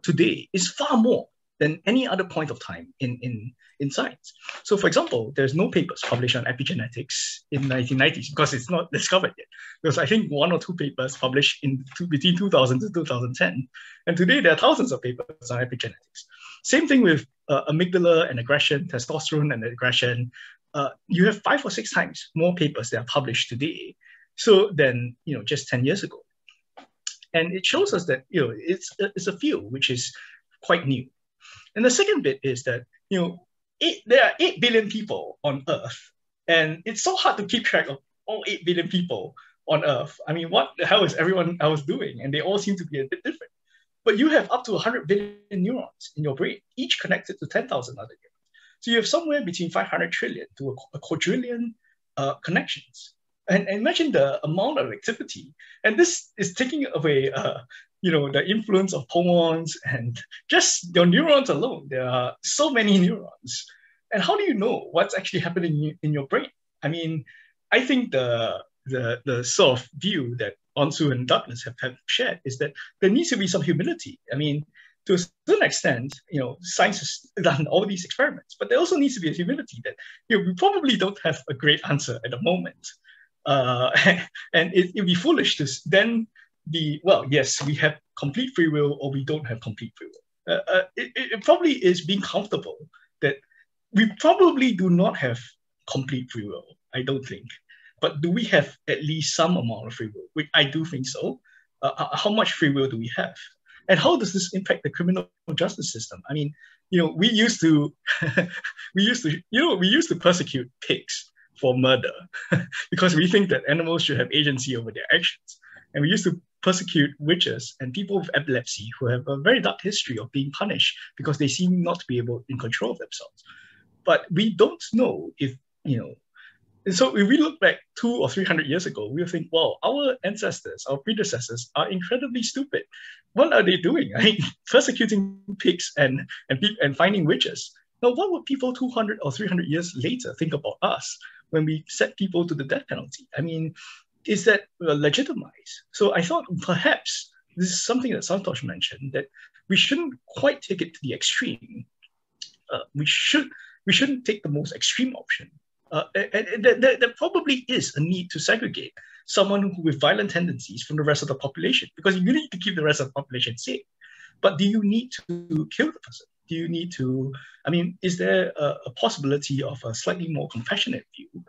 today is far more than any other point of time in science. So, for example, there's no papers published on epigenetics in the 1990s because it's not discovered yet. There's, I think, 1 or 2 papers published between 2000 to 2010, and today there are thousands of papers on epigenetics. Same thing with amygdala and aggression, testosterone and aggression. You have 5 or 6 times more papers that are published today than just 10 years ago, and it shows us that it's a field which is quite new. And the second bit is that there are 8 billion people on Earth, and it's so hard to keep track of all 8 billion people on Earth. I mean, what the hell is everyone else doing? And they all seem to be a bit different. But you have up to 100 billion neurons in your brain, each connected to 10,000 other neurons. So you have somewhere between 500 trillion to a quadrillion connections. And imagine the amount of activity. And this is taking away, the influence of hormones and just your neurons alone. There are so many neurons. And how do you know what's actually happening in your brain? I mean, I think the sort of view that Onsu and Douglas have shared is that there needs to be some humility. I mean, to a certain extent, science has done all these experiments, but there also needs to be a humility that we probably don't have a great answer at the moment. And it'd be foolish to then be, well, yes, we have complete free will or we don't have complete free will. It probably is being comfortable that we probably do not have complete free will, I don't think. But do we have at least some amount of free will? Which I do think so. How much free will do we have? And how does this impact the criminal justice system? I mean, we used to persecute pigs for murder because we think that animals should have agency over their actions. And we used to persecute witches and people with epilepsy who have a very dark history of being punished because they seem not to be able in control of themselves. But we don't know if, and so if we look back 200 or 300 years ago, we'll think, well, our ancestors, our predecessors are incredibly stupid. What are they doing? I mean, persecuting pigs and finding witches. Now, what would people 200 or 300 years later think about us when we set people to the death penalty? I mean, is that legitimized? So I thought perhaps this is something that Santosh mentioned, that we shouldn't quite take it to the extreme. We shouldn't take the most extreme option. And there probably is a need to segregate someone with violent tendencies from the rest of the population, because you need to keep the rest of the population safe. But do you need to kill the person? Do you need to, I mean, is there a possibility of a slightly more compassionate view,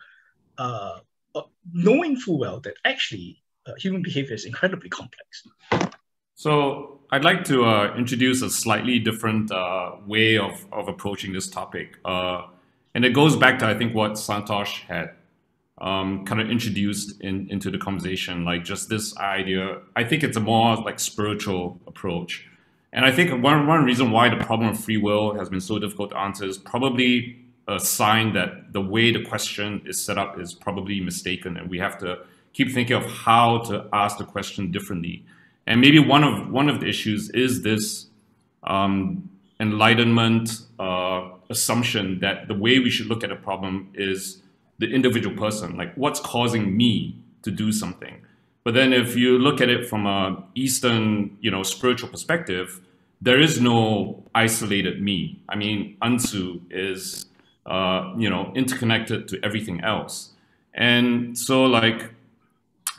knowing full well that actually human behavior is incredibly complex? So I'd like to introduce a slightly different way of approaching this topic. And it goes back to, I think, what Santosh had kind of introduced into the conversation, like just this idea. I think it's a more like spiritual approach. And I think one reason why the problem of free will has been so difficult to answer is probably a sign that the way the question is set up is probably mistaken. And we have to keep thinking of how to ask the question differently. And maybe one of the issues is this enlightenment assumption that the way we should look at a problem is the individual person, like what's causing me to do something. But then if you look at it from a Eastern, spiritual perspective, there is no isolated me. I mean, Ansu is, interconnected to everything else. And so, like,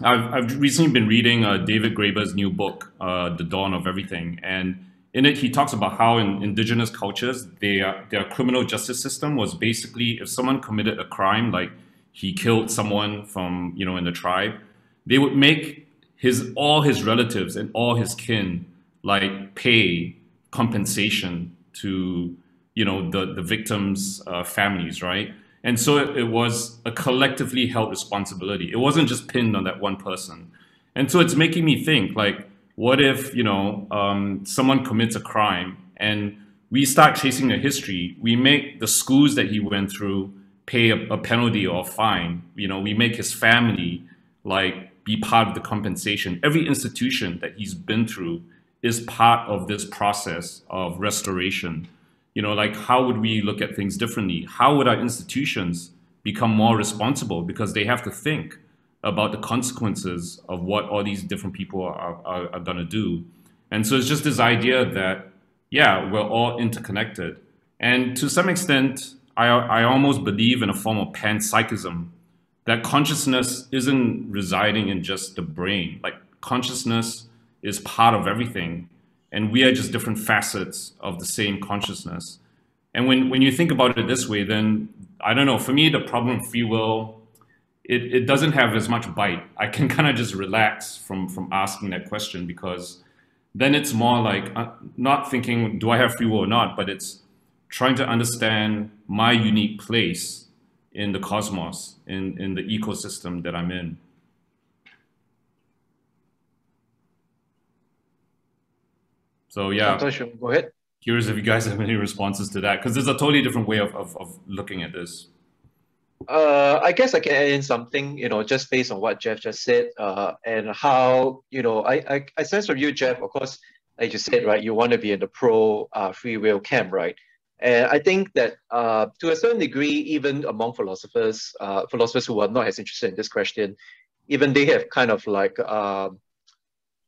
I've recently been reading David Graeber's new book, The Dawn of Everything. And in it, he talks about how in indigenous cultures, their criminal justice system was basically if someone committed a crime, like he killed someone from, in the tribe, they would make all his relatives and all his kin like pay compensation to, the victims' families, right? And so it was a collectively held responsibility. It wasn't just pinned on that one person. And so it's making me think, like, what if, someone commits a crime and we start tracing the history, we make the schools that he went through pay a penalty or a fine, we make his family, like, be part of the compensation. Every institution that he's been through is part of this process of restoration. Like, how would we look at things differently? How would our institutions become more responsible? Because they have to think about the consequences of what all these different people are going to do. And so it's just this idea that, yeah, we're all interconnected. And to some extent, I almost believe in a form of panpsychism, that consciousness isn't residing in just the brain. Like, consciousness is part of everything. And we are just different facets of the same consciousness. And when you think about it this way, then, I don't know, for me, the problem of free will, it doesn't have as much bite. I can kind of just relax from asking that question, because then it's more like not thinking, do I have free will or not, but it's trying to understand my unique place in the cosmos, in the ecosystem that I'm in. So yeah, go ahead. Curious if you guys have any responses to that, because there's a totally different way of looking at this. I guess I can add in something, just based on what Jeff just said, and how, I sense from you, Jeff, of course, like you said, right, you want to be in the pro free will camp, right? And I think that to a certain degree, even among philosophers who are not as interested in this question, even they have kind of like,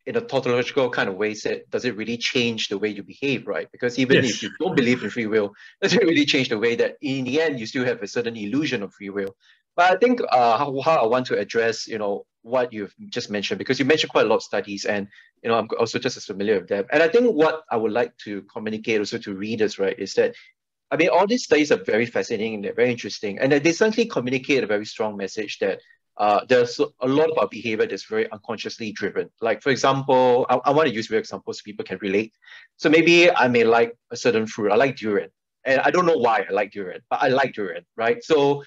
in a tautological kind of way said, does it really change the way you behave, right? Because even if you don't believe in free will, does it really change the way that in the end you still have a certain illusion of free will? But I think how I want to address, what you've just mentioned, because you mentioned quite a lot of studies, and I'm also just as familiar with them. And I think what I would like to communicate also to readers, right, is that I mean, all these studies are very fascinating and they're very interesting, and they certainly communicate a very strong message that there's a lot of our behavior that's very unconsciously driven. Like, for example, I want to use real examples so people can relate. So maybe I may like a certain fruit. I like durian. And I don't know why I like durian, but I like durian, right? So,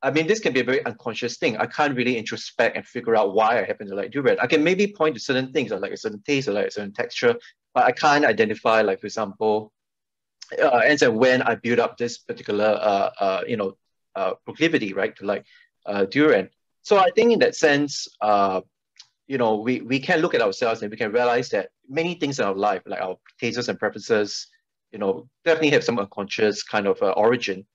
I mean, this can be a very unconscious thing. I can't really introspect and figure out why I happen to like durian. I can maybe point to certain things. I like a certain taste, I like a certain texture, but I can't identify, like, for example, and so when I build up this particular, proclivity, right, to like durian. So I think in that sense, we can look at ourselves and we can realize that many things in our life, like our tastes and preferences, definitely have some unconscious kind of origin.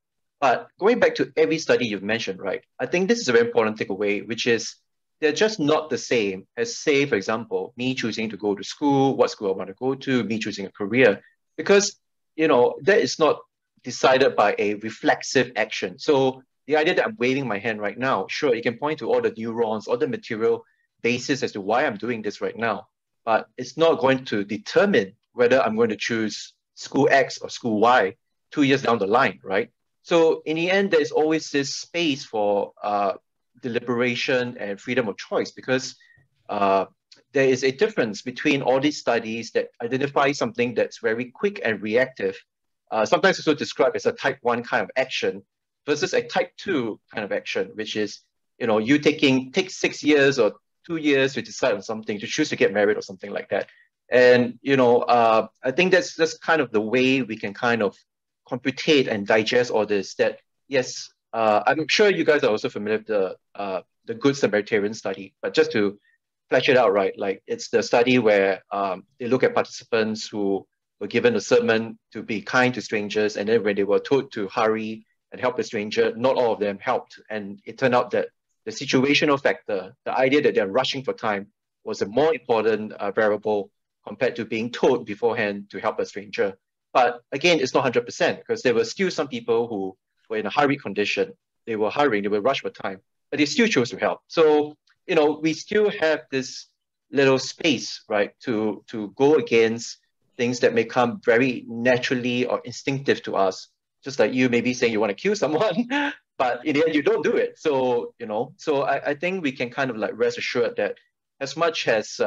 But going back to every study you've mentioned, right, I think this is a very important takeaway, which is they're just not the same as, say, for example, me choosing to go to school, what school I want to go to, me choosing a career, because, that is not decided by a reflexive action. So the idea that I'm waving my hand right now, sure, you can point to all the neurons, all the material basis as to why I'm doing this right now, but it's not going to determine whether I'm going to choose school X or school Y 2 years down the line, right? So in the end, there's always this space for deliberation and freedom of choice, because there is a difference between all these studies that identify something that's very quick and reactive, sometimes also described as a type 1 kind of action, versus a type 2 kind of action, which is, you take 6 years or 2 years to decide on something, to choose to get married or something like that. And, I think that's kind of the way we can kind of computate and digest all this, that, yes, I'm sure you guys are also familiar with the Good Samaritan study, but just to flesh it out, right, like it's the study where they look at participants who were given a sermon to be kind to strangers, and then when they were told to hurry and help the stranger, not all of them helped. And it turned out that the situational factor, the idea that they're rushing for time, was a more important variable compared to being told beforehand to help a stranger. But again, it's not 100% because there were still some people who were in a hurried condition. They were hurrying, they were rushed for time, but they still chose to help. So, we still have this little space, right, to go against things that may come very naturally or instinctive to us. Just like you maybe saying you want to kill someone, but in the end you don't do it. So, so I think we can kind of like rest assured that as much as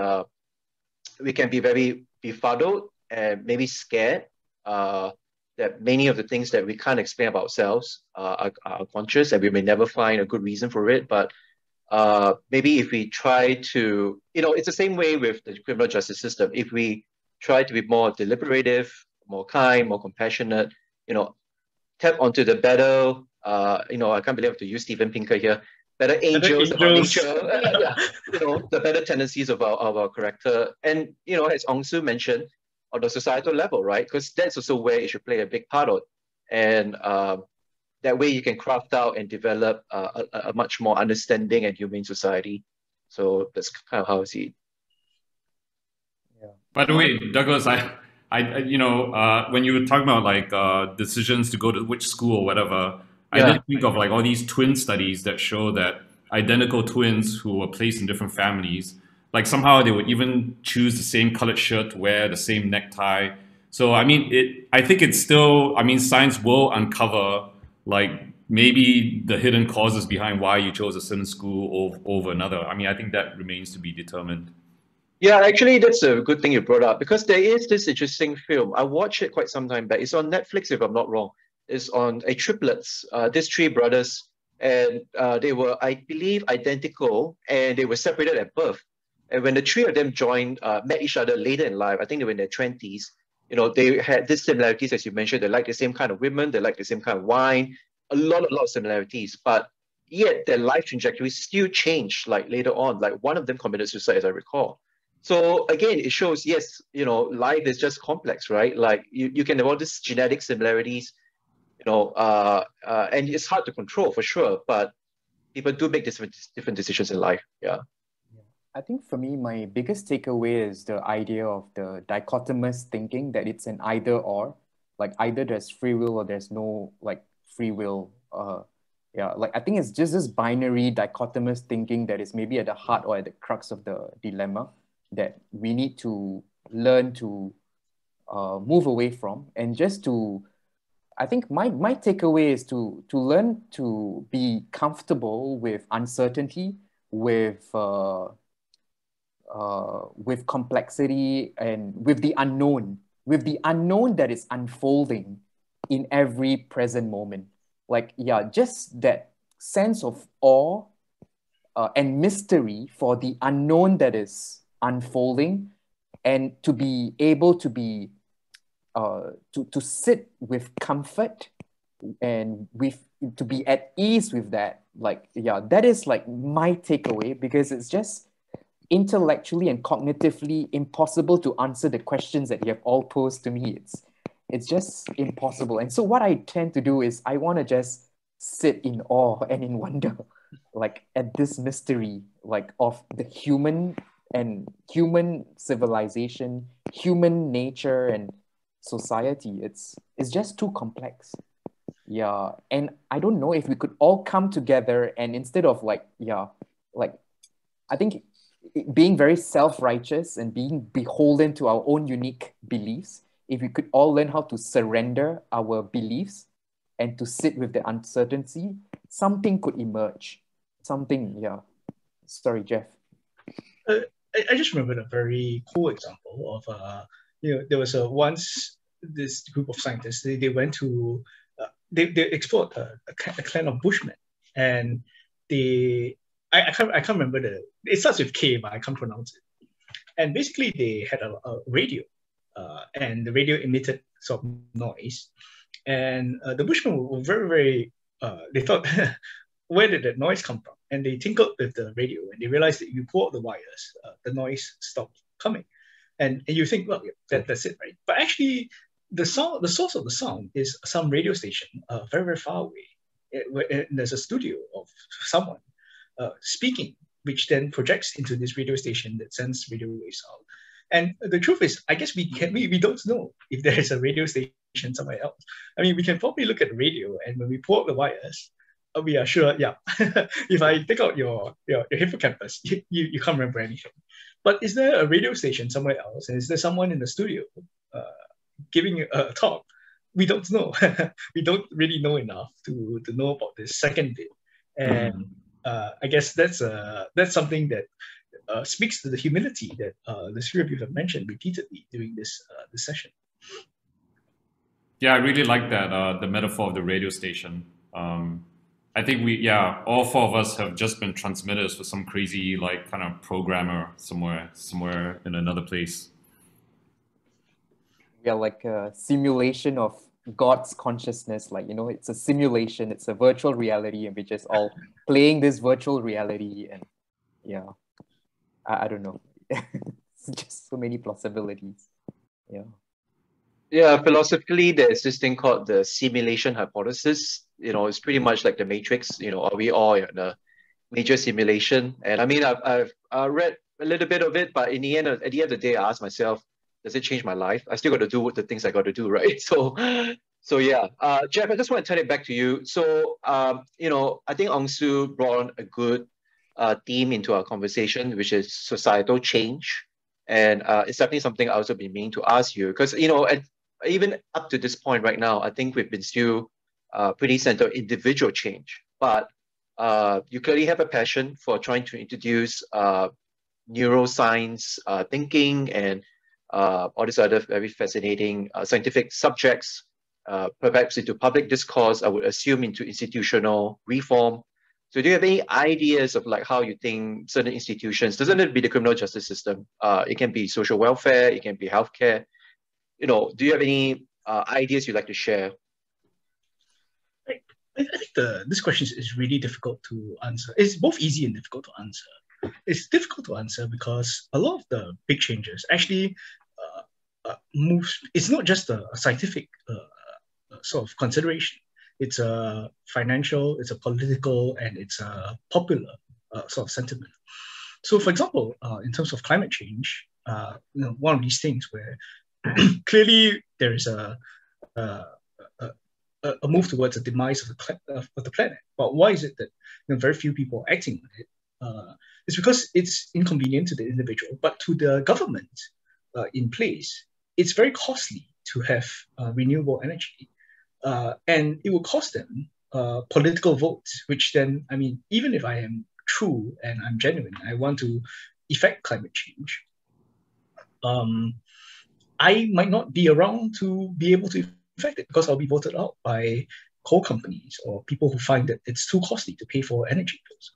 we can be very befuddled and maybe scared, that many of the things that we can't explain about ourselves are conscious, and we may never find a good reason for it. But maybe if we try to, it's the same way with the criminal justice system. If we try to be more deliberative, more kind, more compassionate, tap onto the better, I can't believe I have to use Steven Pinker here, better angels of our nature, the better tendencies of our character. And, as Ong Su mentioned, on the societal level, right? Because that's also where it should play a big part of. And that way you can craft out and develop a much more understanding and humane society. So that's kind of how I see it. Yeah. By the way, Douglas, when you were talking about like decisions to go to which school or whatever, I did think of like all these twin studies that show that identical twins who were placed in different families, like somehow they would even choose the same colored shirt to wear, the same necktie. So I think it's still, science will uncover like maybe the hidden causes behind why you chose a certain school over another. I think that remains to be determined. Yeah, actually, that's a good thing you brought up, because there is this interesting film. I watched it quite some time back. It's on Netflix, if I'm not wrong. It's on a triplets, these three brothers, and they were, I believe, identical, and they were separated at birth. And when the three of them met each other later in life, I think they were in their 20s, they had these similarities, as you mentioned. They like the same kind of women, they like the same kind of wine, a lot of similarities, but yet their life trajectory still changed like later on. Like one of them committed suicide, as I recall. So again, it shows, yes, life is just complex, right? Like you can have all these genetic similarities, and it's hard to control for sure, but people do make different decisions in life. Yeah. I think for me, my biggest takeaway is the idea of the dichotomous thinking, that it's an either or, like either there's free will or there's no like free will. I think it's just this binary dichotomous thinking that is maybe at the heart or at the crux of the dilemma that we need to learn to move away from. And just to, I think my takeaway is to learn to be comfortable with uncertainty, with complexity, and with the unknown that is unfolding in every present moment. Like, just that sense of awe and mystery for the unknown that is unfolding, and to be able to be to sit with comfort and to be at ease with that. Like, that is like my takeaway, because it's just intellectually and cognitively impossible to answer the questions that you have all posed to me. It's just impossible. And so what I tend to do is I want to just sit in awe and in wonder, like at this mystery, like of the human civilization, human nature and society. It's just too complex. Yeah. And I don't know if we could all come together and instead of I think being very self-righteous and being beholden to our own unique beliefs, if we could all learn how to surrender our beliefs and to sit with the uncertainty, something could emerge. Something, Sorry, Jeff. I just remembered a very cool example of, there was once this group of scientists, they went to, they explored a clan of Bushmen, and I can't remember it starts with K, but I can't pronounce it. And basically they had a radio, and the radio emitted sort of noise. And the Bushmen were very, very, they thought, where did that noise come from? And they tinkered with the radio, and they realized that if you pull out the wires, the noise stopped coming. And you think, well, that's it, right? But actually, the source of the sound is some radio station very, very far away. There's a studio of someone speaking, which then projects into this radio station that sends radio waves out. And the truth is, I guess we don't know if there is a radio station somewhere else. I mean, we can probably look at the radio, and when we pull out the wires, we are sure, yeah. If I take out your hippocampus, you can't remember anything. But is there a radio station somewhere else? And is there someone in the studio giving a talk? We don't know. We don't really know enough to know about this second bit. And I guess that's something that speaks to the humility that the three of you have mentioned repeatedly during this session. Yeah, I really like that, the metaphor of the radio station. I think all four of us have just been transmitters for some crazy, like, kind of programmer somewhere in another place. We are like a simulation of God's consciousness. Like, it's a simulation, it's a virtual reality, and we're just all playing this virtual reality. And yeah, I don't know. It's just so many possibilities. Yeah. Yeah, philosophically, there's this thing called the simulation hypothesis. It's pretty much like the Matrix. Are we all in a major simulation? And I mean, I've read a little bit of it, but at the end of the day, I ask myself, does it change my life? I still got to do the things I got to do, right? So yeah. Jeff, I just want to turn it back to you. So, I think Ong Su brought on a good theme into our conversation, which is societal change. And it's definitely something I also been meaning to ask you, because, even up to this point right now, I think we've been still pretty centered on individual change. But you clearly have a passion for trying to introduce neuroscience thinking and all these other very fascinating scientific subjects, perhaps into public discourse, I would assume into institutional reform. So do you have any ideas of like how you think certain institutions, doesn't it be the criminal justice system? It can be social welfare, it can be healthcare. Do you have any ideas you'd like to share? I think this question is really difficult to answer. It's both easy and difficult to answer. It's difficult to answer because a lot of the big changes actually moves. It's not just a scientific sort of consideration. It's a financial, it's a political, and it's a popular sort of sentiment. So, for example, in terms of climate change, one of these things where clearly there is a move towards a demise of the planet. But why is it that very few people are acting on it? It's because it's inconvenient to the individual, but to the government in place, it's very costly to have renewable energy. And it will cost them political votes, which then, I mean, even if I am true and I'm genuine, I want to effect climate change, I might not be around to be able to effect it because I'll be voted out by coal companies or people who find that it's too costly to pay for energy bills.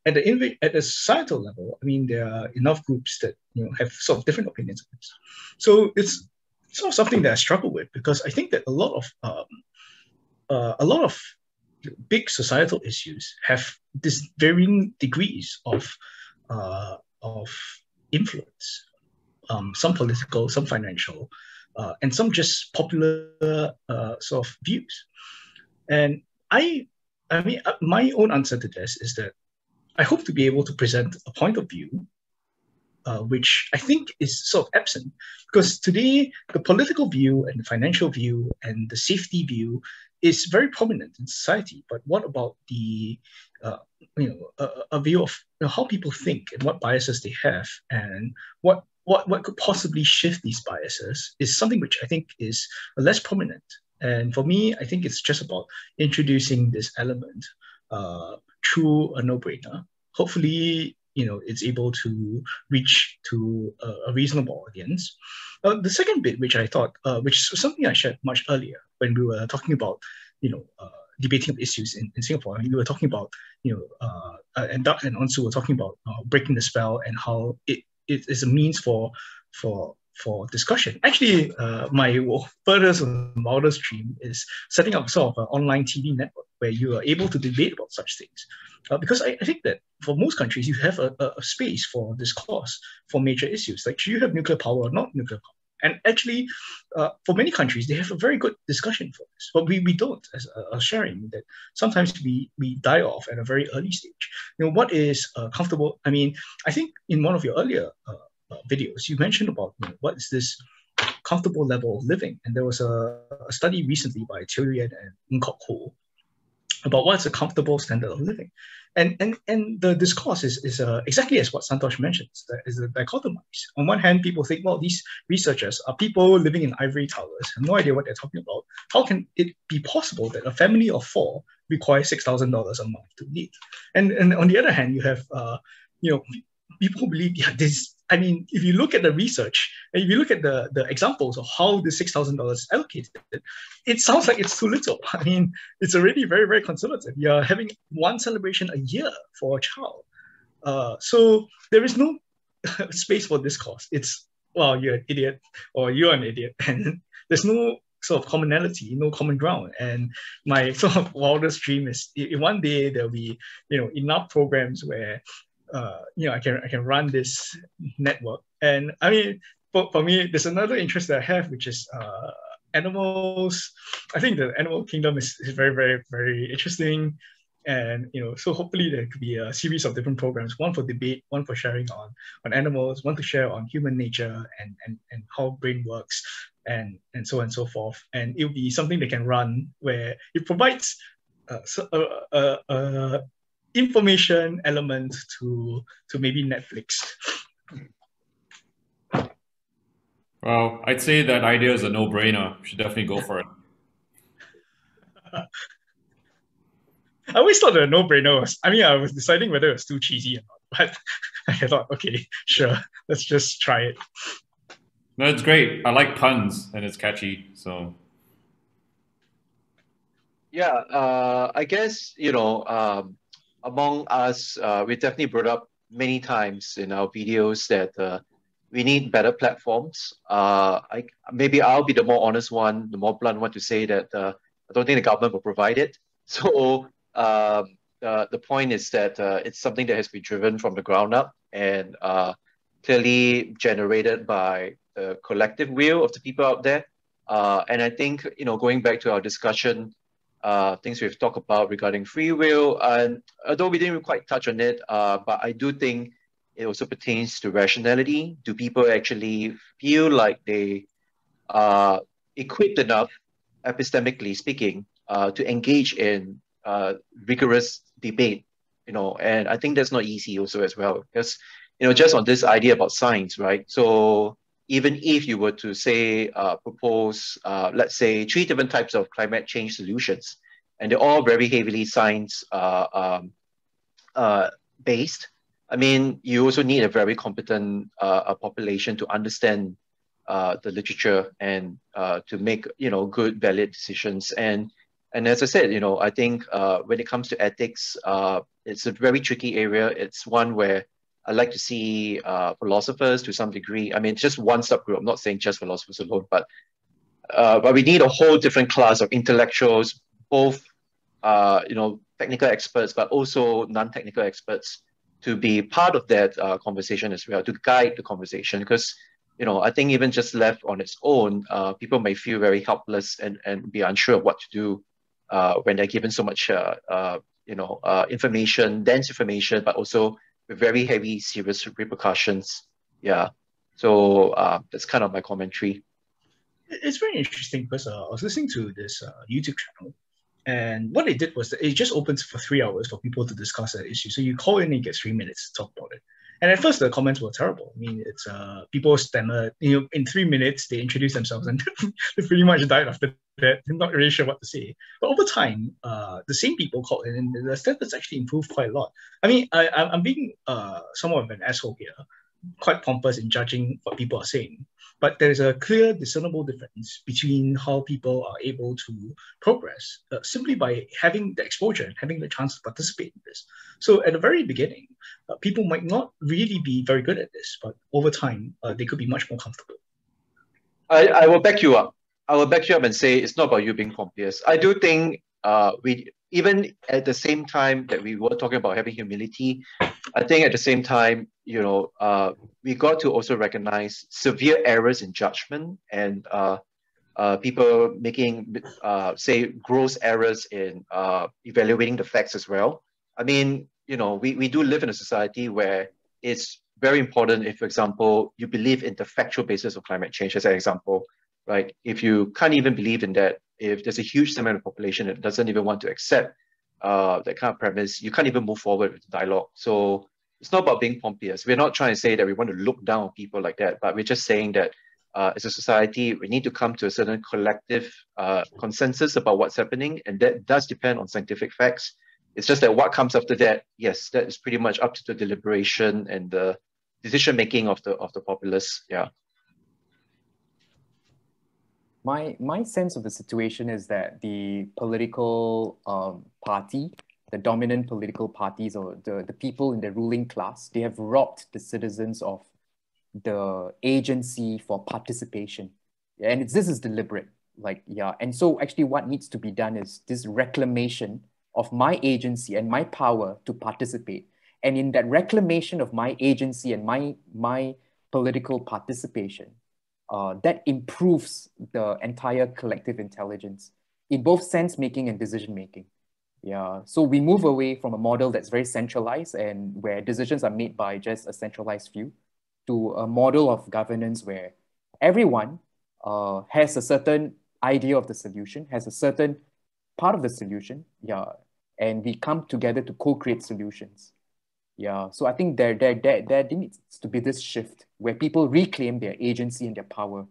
At the societal level, I mean, there are enough groups that have sort of different opinions on this. So it's sort of something that I struggle with, because I think that a lot of big societal issues have this varying degrees of influence. Some political, some financial, and some just popular sort of views. And I mean, my own answer to this is that I hope to be able to present a point of view which I think is sort of absent, because today the political view and the financial view and the safety view is very prominent in society. But what about the a view of how people think and what biases they have, and what could possibly shift these biases is something which I think is less prominent. And for me, I think it's just about introducing this element through a no-brainer. Hopefully, it's able to reach to a reasonable audience. The second bit, which I thought, which is something I shared much earlier when we were talking about, debating of issues in Singapore. I mean, we were talking about, and Doug and Onsu were talking about breaking the spell and how it is a means for discussion. Actually, my furthest and wildest dream is setting up sort of an online TV network where you are able to debate about such things. Because I think that for most countries, you have a space for discourse for major issues. Like, should you have nuclear power or not nuclear power? And actually, for many countries, they have a very good discussion for this. But we don't, as sharing, that sometimes we die off at a very early stage. What is comfortable? I mean, I think in one of your earlier videos, you mentioned about what is this comfortable level of living, and there was a study recently by Thierry and Nkok Ho about what's a comfortable standard of living. And the discourse is exactly as what Santosh mentions, is a dichotomized. On one hand, people think, well, these researchers are people living in ivory towers, have no idea what they're talking about. How can it be possible that a family of 4 requires $6,000 a month to live? And on the other hand, you have people who believe, this. I mean, if you look at the research and if you look at the examples of how the $6,000 is allocated, it sounds like it's too little. I mean, it's already very, very conservative. You're having one celebration a year for a child. So there is no space for discourse. It's, well, you're an idiot or you're an idiot. And there's no sort of commonality, no common ground. And my sort of wildest dream is in one day there'll be, enough programs where I can run this network. And I mean, for me, there's another interest that I have, which is animals. I think the animal kingdom is very, very, very interesting. And so hopefully there could be a series of different programs, one for debate, one for sharing on animals, one to share on human nature and how brain works, and so on and so forth. And it'll be something they can run where it provides information element to maybe Netflix. Well, I'd say that idea is a no-brainer. You should definitely go for it. I always thought that a no-brainer was, I was deciding whether it was too cheesy or not, but I thought, okay, sure, let's just try it. No, it's great. I like puns and it's catchy, so. Yeah, I guess, among us, we definitely brought up many times in our videos that we need better platforms. Maybe I'll be the more honest one, the more blunt one to say that I don't think the government will provide it. So the point is that it's something that has been driven from the ground up and clearly generated by the collective will of the people out there. And I think, going back to our discussion, things we've talked about regarding free will, and although we didn't quite touch on it, but I do think it also pertains to rationality. Do people actually feel like they are equipped enough, epistemically speaking, to engage in rigorous debate? And I think that's not easy also as well, because just on this idea about science, right? So even if you were to say propose, let's say, 3 different types of climate change solutions, and they're all very heavily science based, I mean, you also need a very competent population to understand the literature and to make good, valid decisions. And as I said, I think when it comes to ethics, it's a very tricky area. It's one where I like to see philosophers to some degree. I mean, just one subgroup. I'm not saying just philosophers alone, but we need a whole different class of intellectuals, both technical experts, but also non-technical experts, to be part of that conversation as well, to guide the conversation. Because I think even just left on its own, people may feel very helpless and be unsure of what to do when they're given so much information, dense information, but also with very heavy, serious repercussions. Yeah. So that's kind of my commentary. It's very interesting because I was listening to this YouTube channel, and what they did was that it just opens for 3 hours for people to discuss that issue. So you call in and you get 3 minutes to talk about it. And at first the comments were terrible. I mean, it's people stammered. In 3 minutes they introduced themselves and they pretty much died after that. I'm not really sure what to say. But over time, the same people called in, and the standards actually improved quite a lot. I mean, I'm being somewhat of an asshole here, quite pompous in judging what people are saying. But there's a clear, discernible difference between how people are able to progress simply by having the exposure and having the chance to participate in this. So at the very beginning, people might not really be very good at this, but over time, they could be much more comfortable. I will back you up. I will back you up and say it's not about you being pompous. I do think we, even at the same time that we were talking about having humility, I think at the same time, we got to also recognize severe errors in judgment and people making, say, gross errors in evaluating the facts as well. I mean, we do live in a society where it's very important if, for example, you believe in the factual basis of climate change, as an example, right? If you can't even believe in that, if there's a huge segment of the population that doesn't even want to accept that kind of premise, you can't even move forward with the dialogue. So it's not about being pompous. We're not trying to say that we want to look down on people like that, but we're just saying that as a society, we need to come to a certain collective consensus about what's happening, and that does depend on scientific facts. It's just that what comes after that, yes, that is pretty much up to the deliberation and the decision making of the populace. Yeah. My sense of the situation is that the political party, the dominant political parties, or the people in the ruling class, they have robbed the citizens of the agency for participation. And this is deliberate. Like, yeah. And so actually what needs to be done is this reclamation of my agency and my power to participate. And in that reclamation of my agency and my political participation, that improves the entire collective intelligence in both sense-making and decision-making. Yeah, so we move away from a model that's very centralized and where decisions are made by just a centralized few to a model of governance where everyone has a certain idea of the solution, has a certain part of the solution, yeah, and we come together to co-create solutions. Yeah, so I think there needs to be this shift where people reclaim their agency and their power.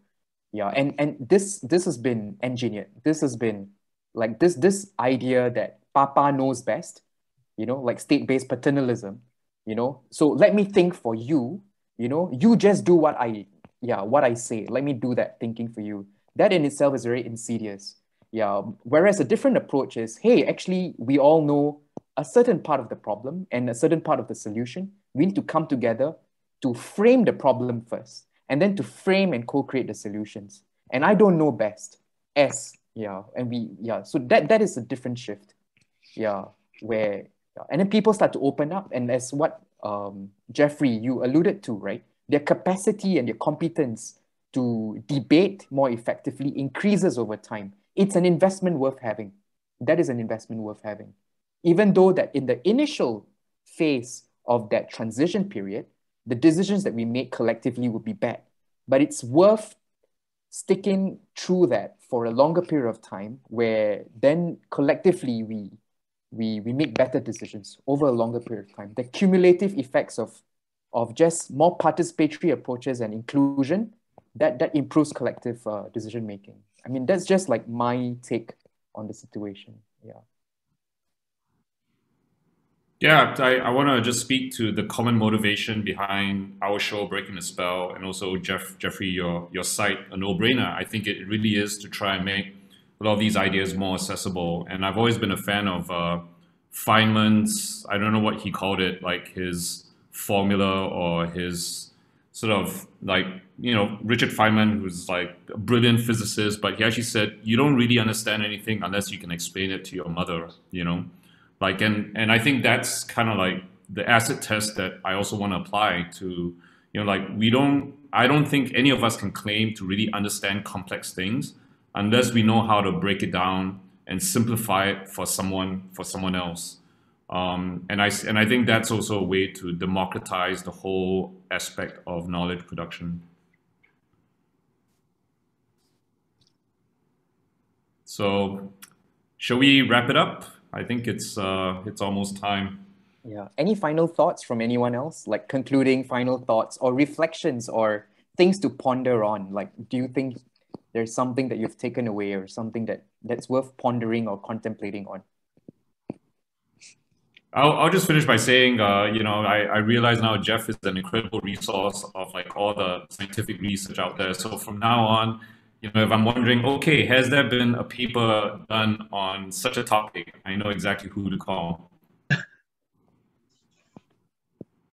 Yeah, and this has been engineered. This has been like this idea that Papa knows best, you know, like state-based paternalism, you know. So let me think for you, you know, you just do what I say. Let me do that thinking for you. That in itself is very insidious. Yeah. Whereas a different approach is, hey, actually, we all know a certain part of the problem and a certain part of the solution. We need to come together to frame the problem first, and then to frame and co-create the solutions. And I don't know best. So that is a different shift. Yeah, where and then people start to open up, and as what Jeffrey, you alluded to, right? Their capacity and their competence to debate more effectively increases over time. It's an investment worth having. That is an investment worth having. Even though that in the initial phase of that transition period, the decisions that we make collectively would be bad. But it's worth sticking through that for a longer period of time, where then collectively we make better decisions over a longer period of time. The cumulative effects of just more participatory approaches and inclusion, that improves collective decision making. I mean, that's just like my take on the situation. Yeah. Yeah, I want to just speak to the common motivation behind our show, Breaking the Spell, and also Jeffrey, your site, A No-Brainer. I think it really is to try and make a lot of these ideas more accessible. And I've always been a fan of Feynman's, I don't know what he called it, like his formula or his sort of like, you know, Richard Feynman, who's like a brilliant physicist, but he actually said, you don't really understand anything unless you can explain it to your mother, you know? Like, and I think that's kind of like the acid test that I also want to apply to, you know, like I don't think any of us can claim to really understand complex things unless we know how to break it down and simplify it for someone else. And I think that's also a way to democratize the whole aspect of knowledge production. So, shall we wrap it up? I think it's almost time. Yeah. Any final thoughts from anyone else? Like concluding final thoughts or reflections or things to ponder on? Like, do you think there's something that you've taken away or something that's worth pondering or contemplating on? I'll just finish by saying, you know, I realize now Jeff is an incredible resource of like all the scientific research out there. So from now on, you know, if I'm wondering, okay, has there been a paper done on such a topic? I know exactly who to call.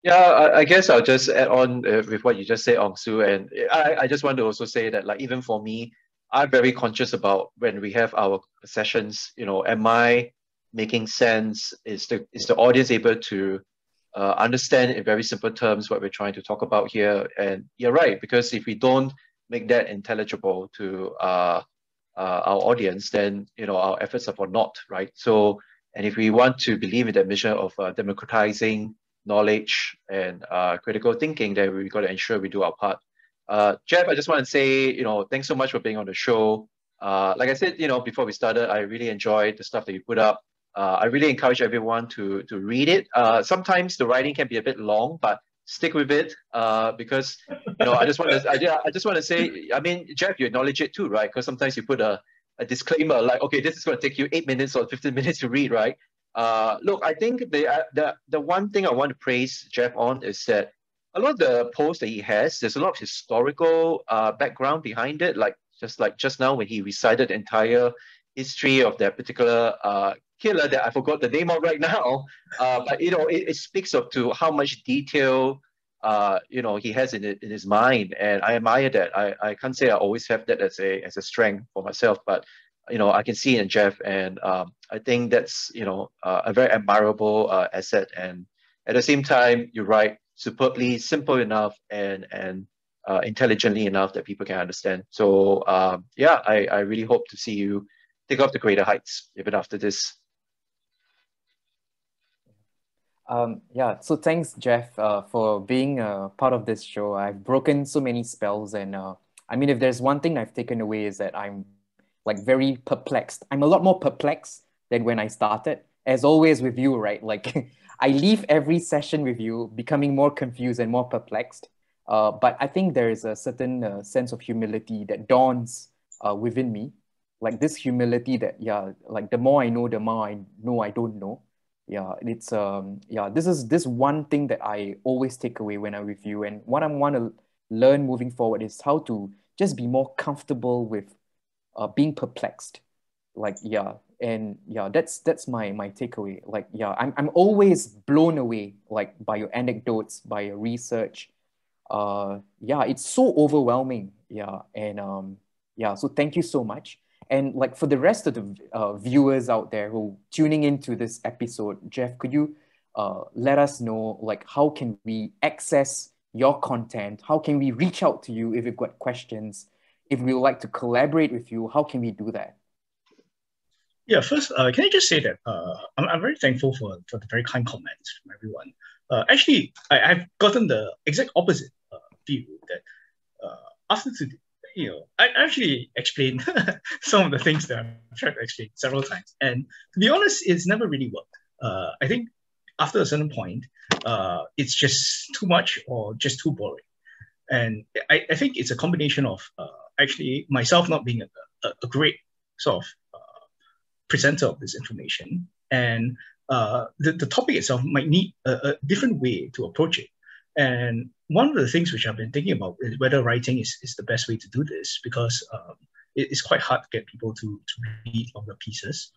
Yeah, I guess I'll just add on with what you just said, Ong Su, and I just want to also say that, like, even for me, I'm very conscious about when we have our sessions. You know, am I making sense? Is the audience able to understand in very simple terms what we're trying to talk about here? And you're right, because if we don't make that intelligible to our audience, then, you know, our efforts are for naught, right? So, and if we want to believe in that mission of democratizing knowledge and critical thinking, then we got to ensure we do our part. Jeff, I just want to say, thanks so much for being on the show. Like I said, before we started, I really enjoyed the stuff that you put up. I really encourage everyone to read it. Sometimes the writing can be a bit long, but stick with it because I just want to say, I mean, Jeff, you acknowledge it too, right? Because sometimes you put a disclaimer like, okay, this is going to take you 8 minutes or 15 minutes to read, right? Look, I think the one thing I want to praise Jeff on is that a lot of the posts that he has, there's a lot of historical background behind it, like just now when he recited the entire history of that particular killer that I forgot the name of right now. But it speaks up to how much detail he has in his mind, and I admire that. I can't say I always have that as a strength for myself, but I can see it in Jeff, and I think that's a very admirable asset. And at the same time, you're right, superbly simple enough and intelligently enough that people can understand. So yeah, I really hope to see you take off to greater heights even after this. Yeah, so thanks, Jeff, for being part of this show. I've broken so many spells, and I mean, if there's one thing I've taken away is that I'm like very perplexed. I'm a lot more perplexed than when I started. As always with you, right? Like I leave every session with you becoming more confused and more perplexed. But I think there is a certain sense of humility that dawns within me. Like this humility that, yeah, like the more I know, the more I know I don't know. Yeah, it's this is this one thing that I always take away when I'm with you. And what I want to learn moving forward is how to just be more comfortable with being perplexed. Like, yeah, and yeah, that's my takeaway. Like, yeah, I'm always blown away like by your anecdotes, by your research. Yeah, it's so overwhelming. Yeah, and yeah, so thank you so much. And like for the rest of the viewers out there who tuning into this episode, Jeff, could you let us know like how can we access your content? How can we reach out to you if you've got questions? If we would like to collaborate with you, how can we do that? Yeah, first, can I just say that I'm very thankful for the very kind comments from everyone. Actually, I've gotten the exact opposite view that after today, I actually explained some of the things that I've tried to explain several times. And to be honest, it's never really worked. I think after a certain point, it's just too much or just too boring. And I think it's a combination of actually myself not being a great sort of presenter of this information, and the topic itself might need a different way to approach it. And one of the things which I've been thinking about is whether writing is the best way to do this, because it's quite hard to get people to read longer pieces.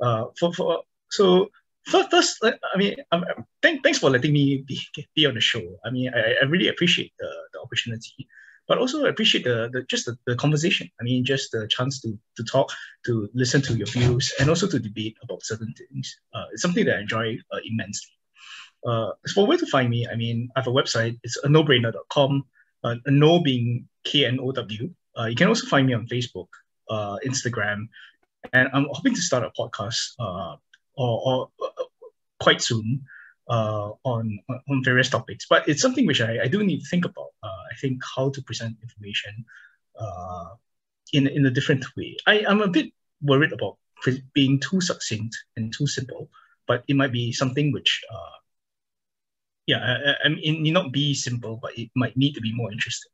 So first, I mean, thanks for letting me be on the show. I mean, I really appreciate the opportunity, but also appreciate the conversation. I mean, just the chance to talk, to listen to your views, and also to debate about certain things. It's something that I enjoy immensely. As for where to find me, I mean, I have a website. It's aknowbrainer.com. A no being KNOW. You can also find me on Facebook, Instagram, and I'm hoping to start a podcast or quite soon on various topics. But it's something which I do need to think about. I think how to present information in a different way. I'm a bit worried about being too succinct and too simple, but it might be something which I mean, it need not be simple, but it might need to be more interesting.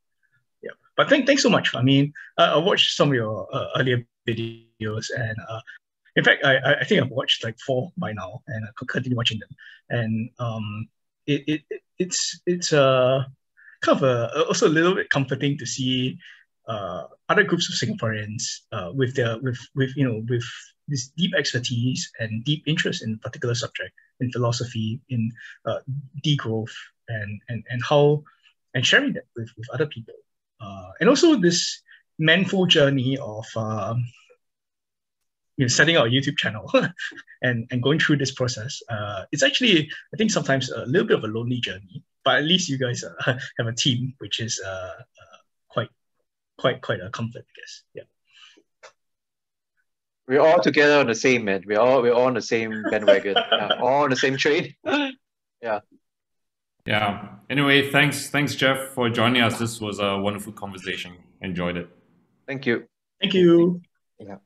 Yeah, but thanks so much. I mean, I watched some of your earlier videos, and in fact, I think I've watched like 4 by now, and I could continue watching them. And it's kind of also a little bit comforting to see other groups of Singaporeans with this deep expertise and deep interest in a particular subject, in philosophy, in degrowth, and how, and sharing that with other people. And also this manful journey of setting out a YouTube channel and going through this process. It's actually, I think, sometimes a little bit of a lonely journey, but at least you guys have a team, which is quite a comfort, I guess. Yeah. We're all together on the same, man. We're all on the same bandwagon. Yeah, all on the same train. Yeah. Yeah. Anyway, thanks, Jeff, for joining us. This was a wonderful conversation. Enjoyed it. Thank you. Thank you. Yeah.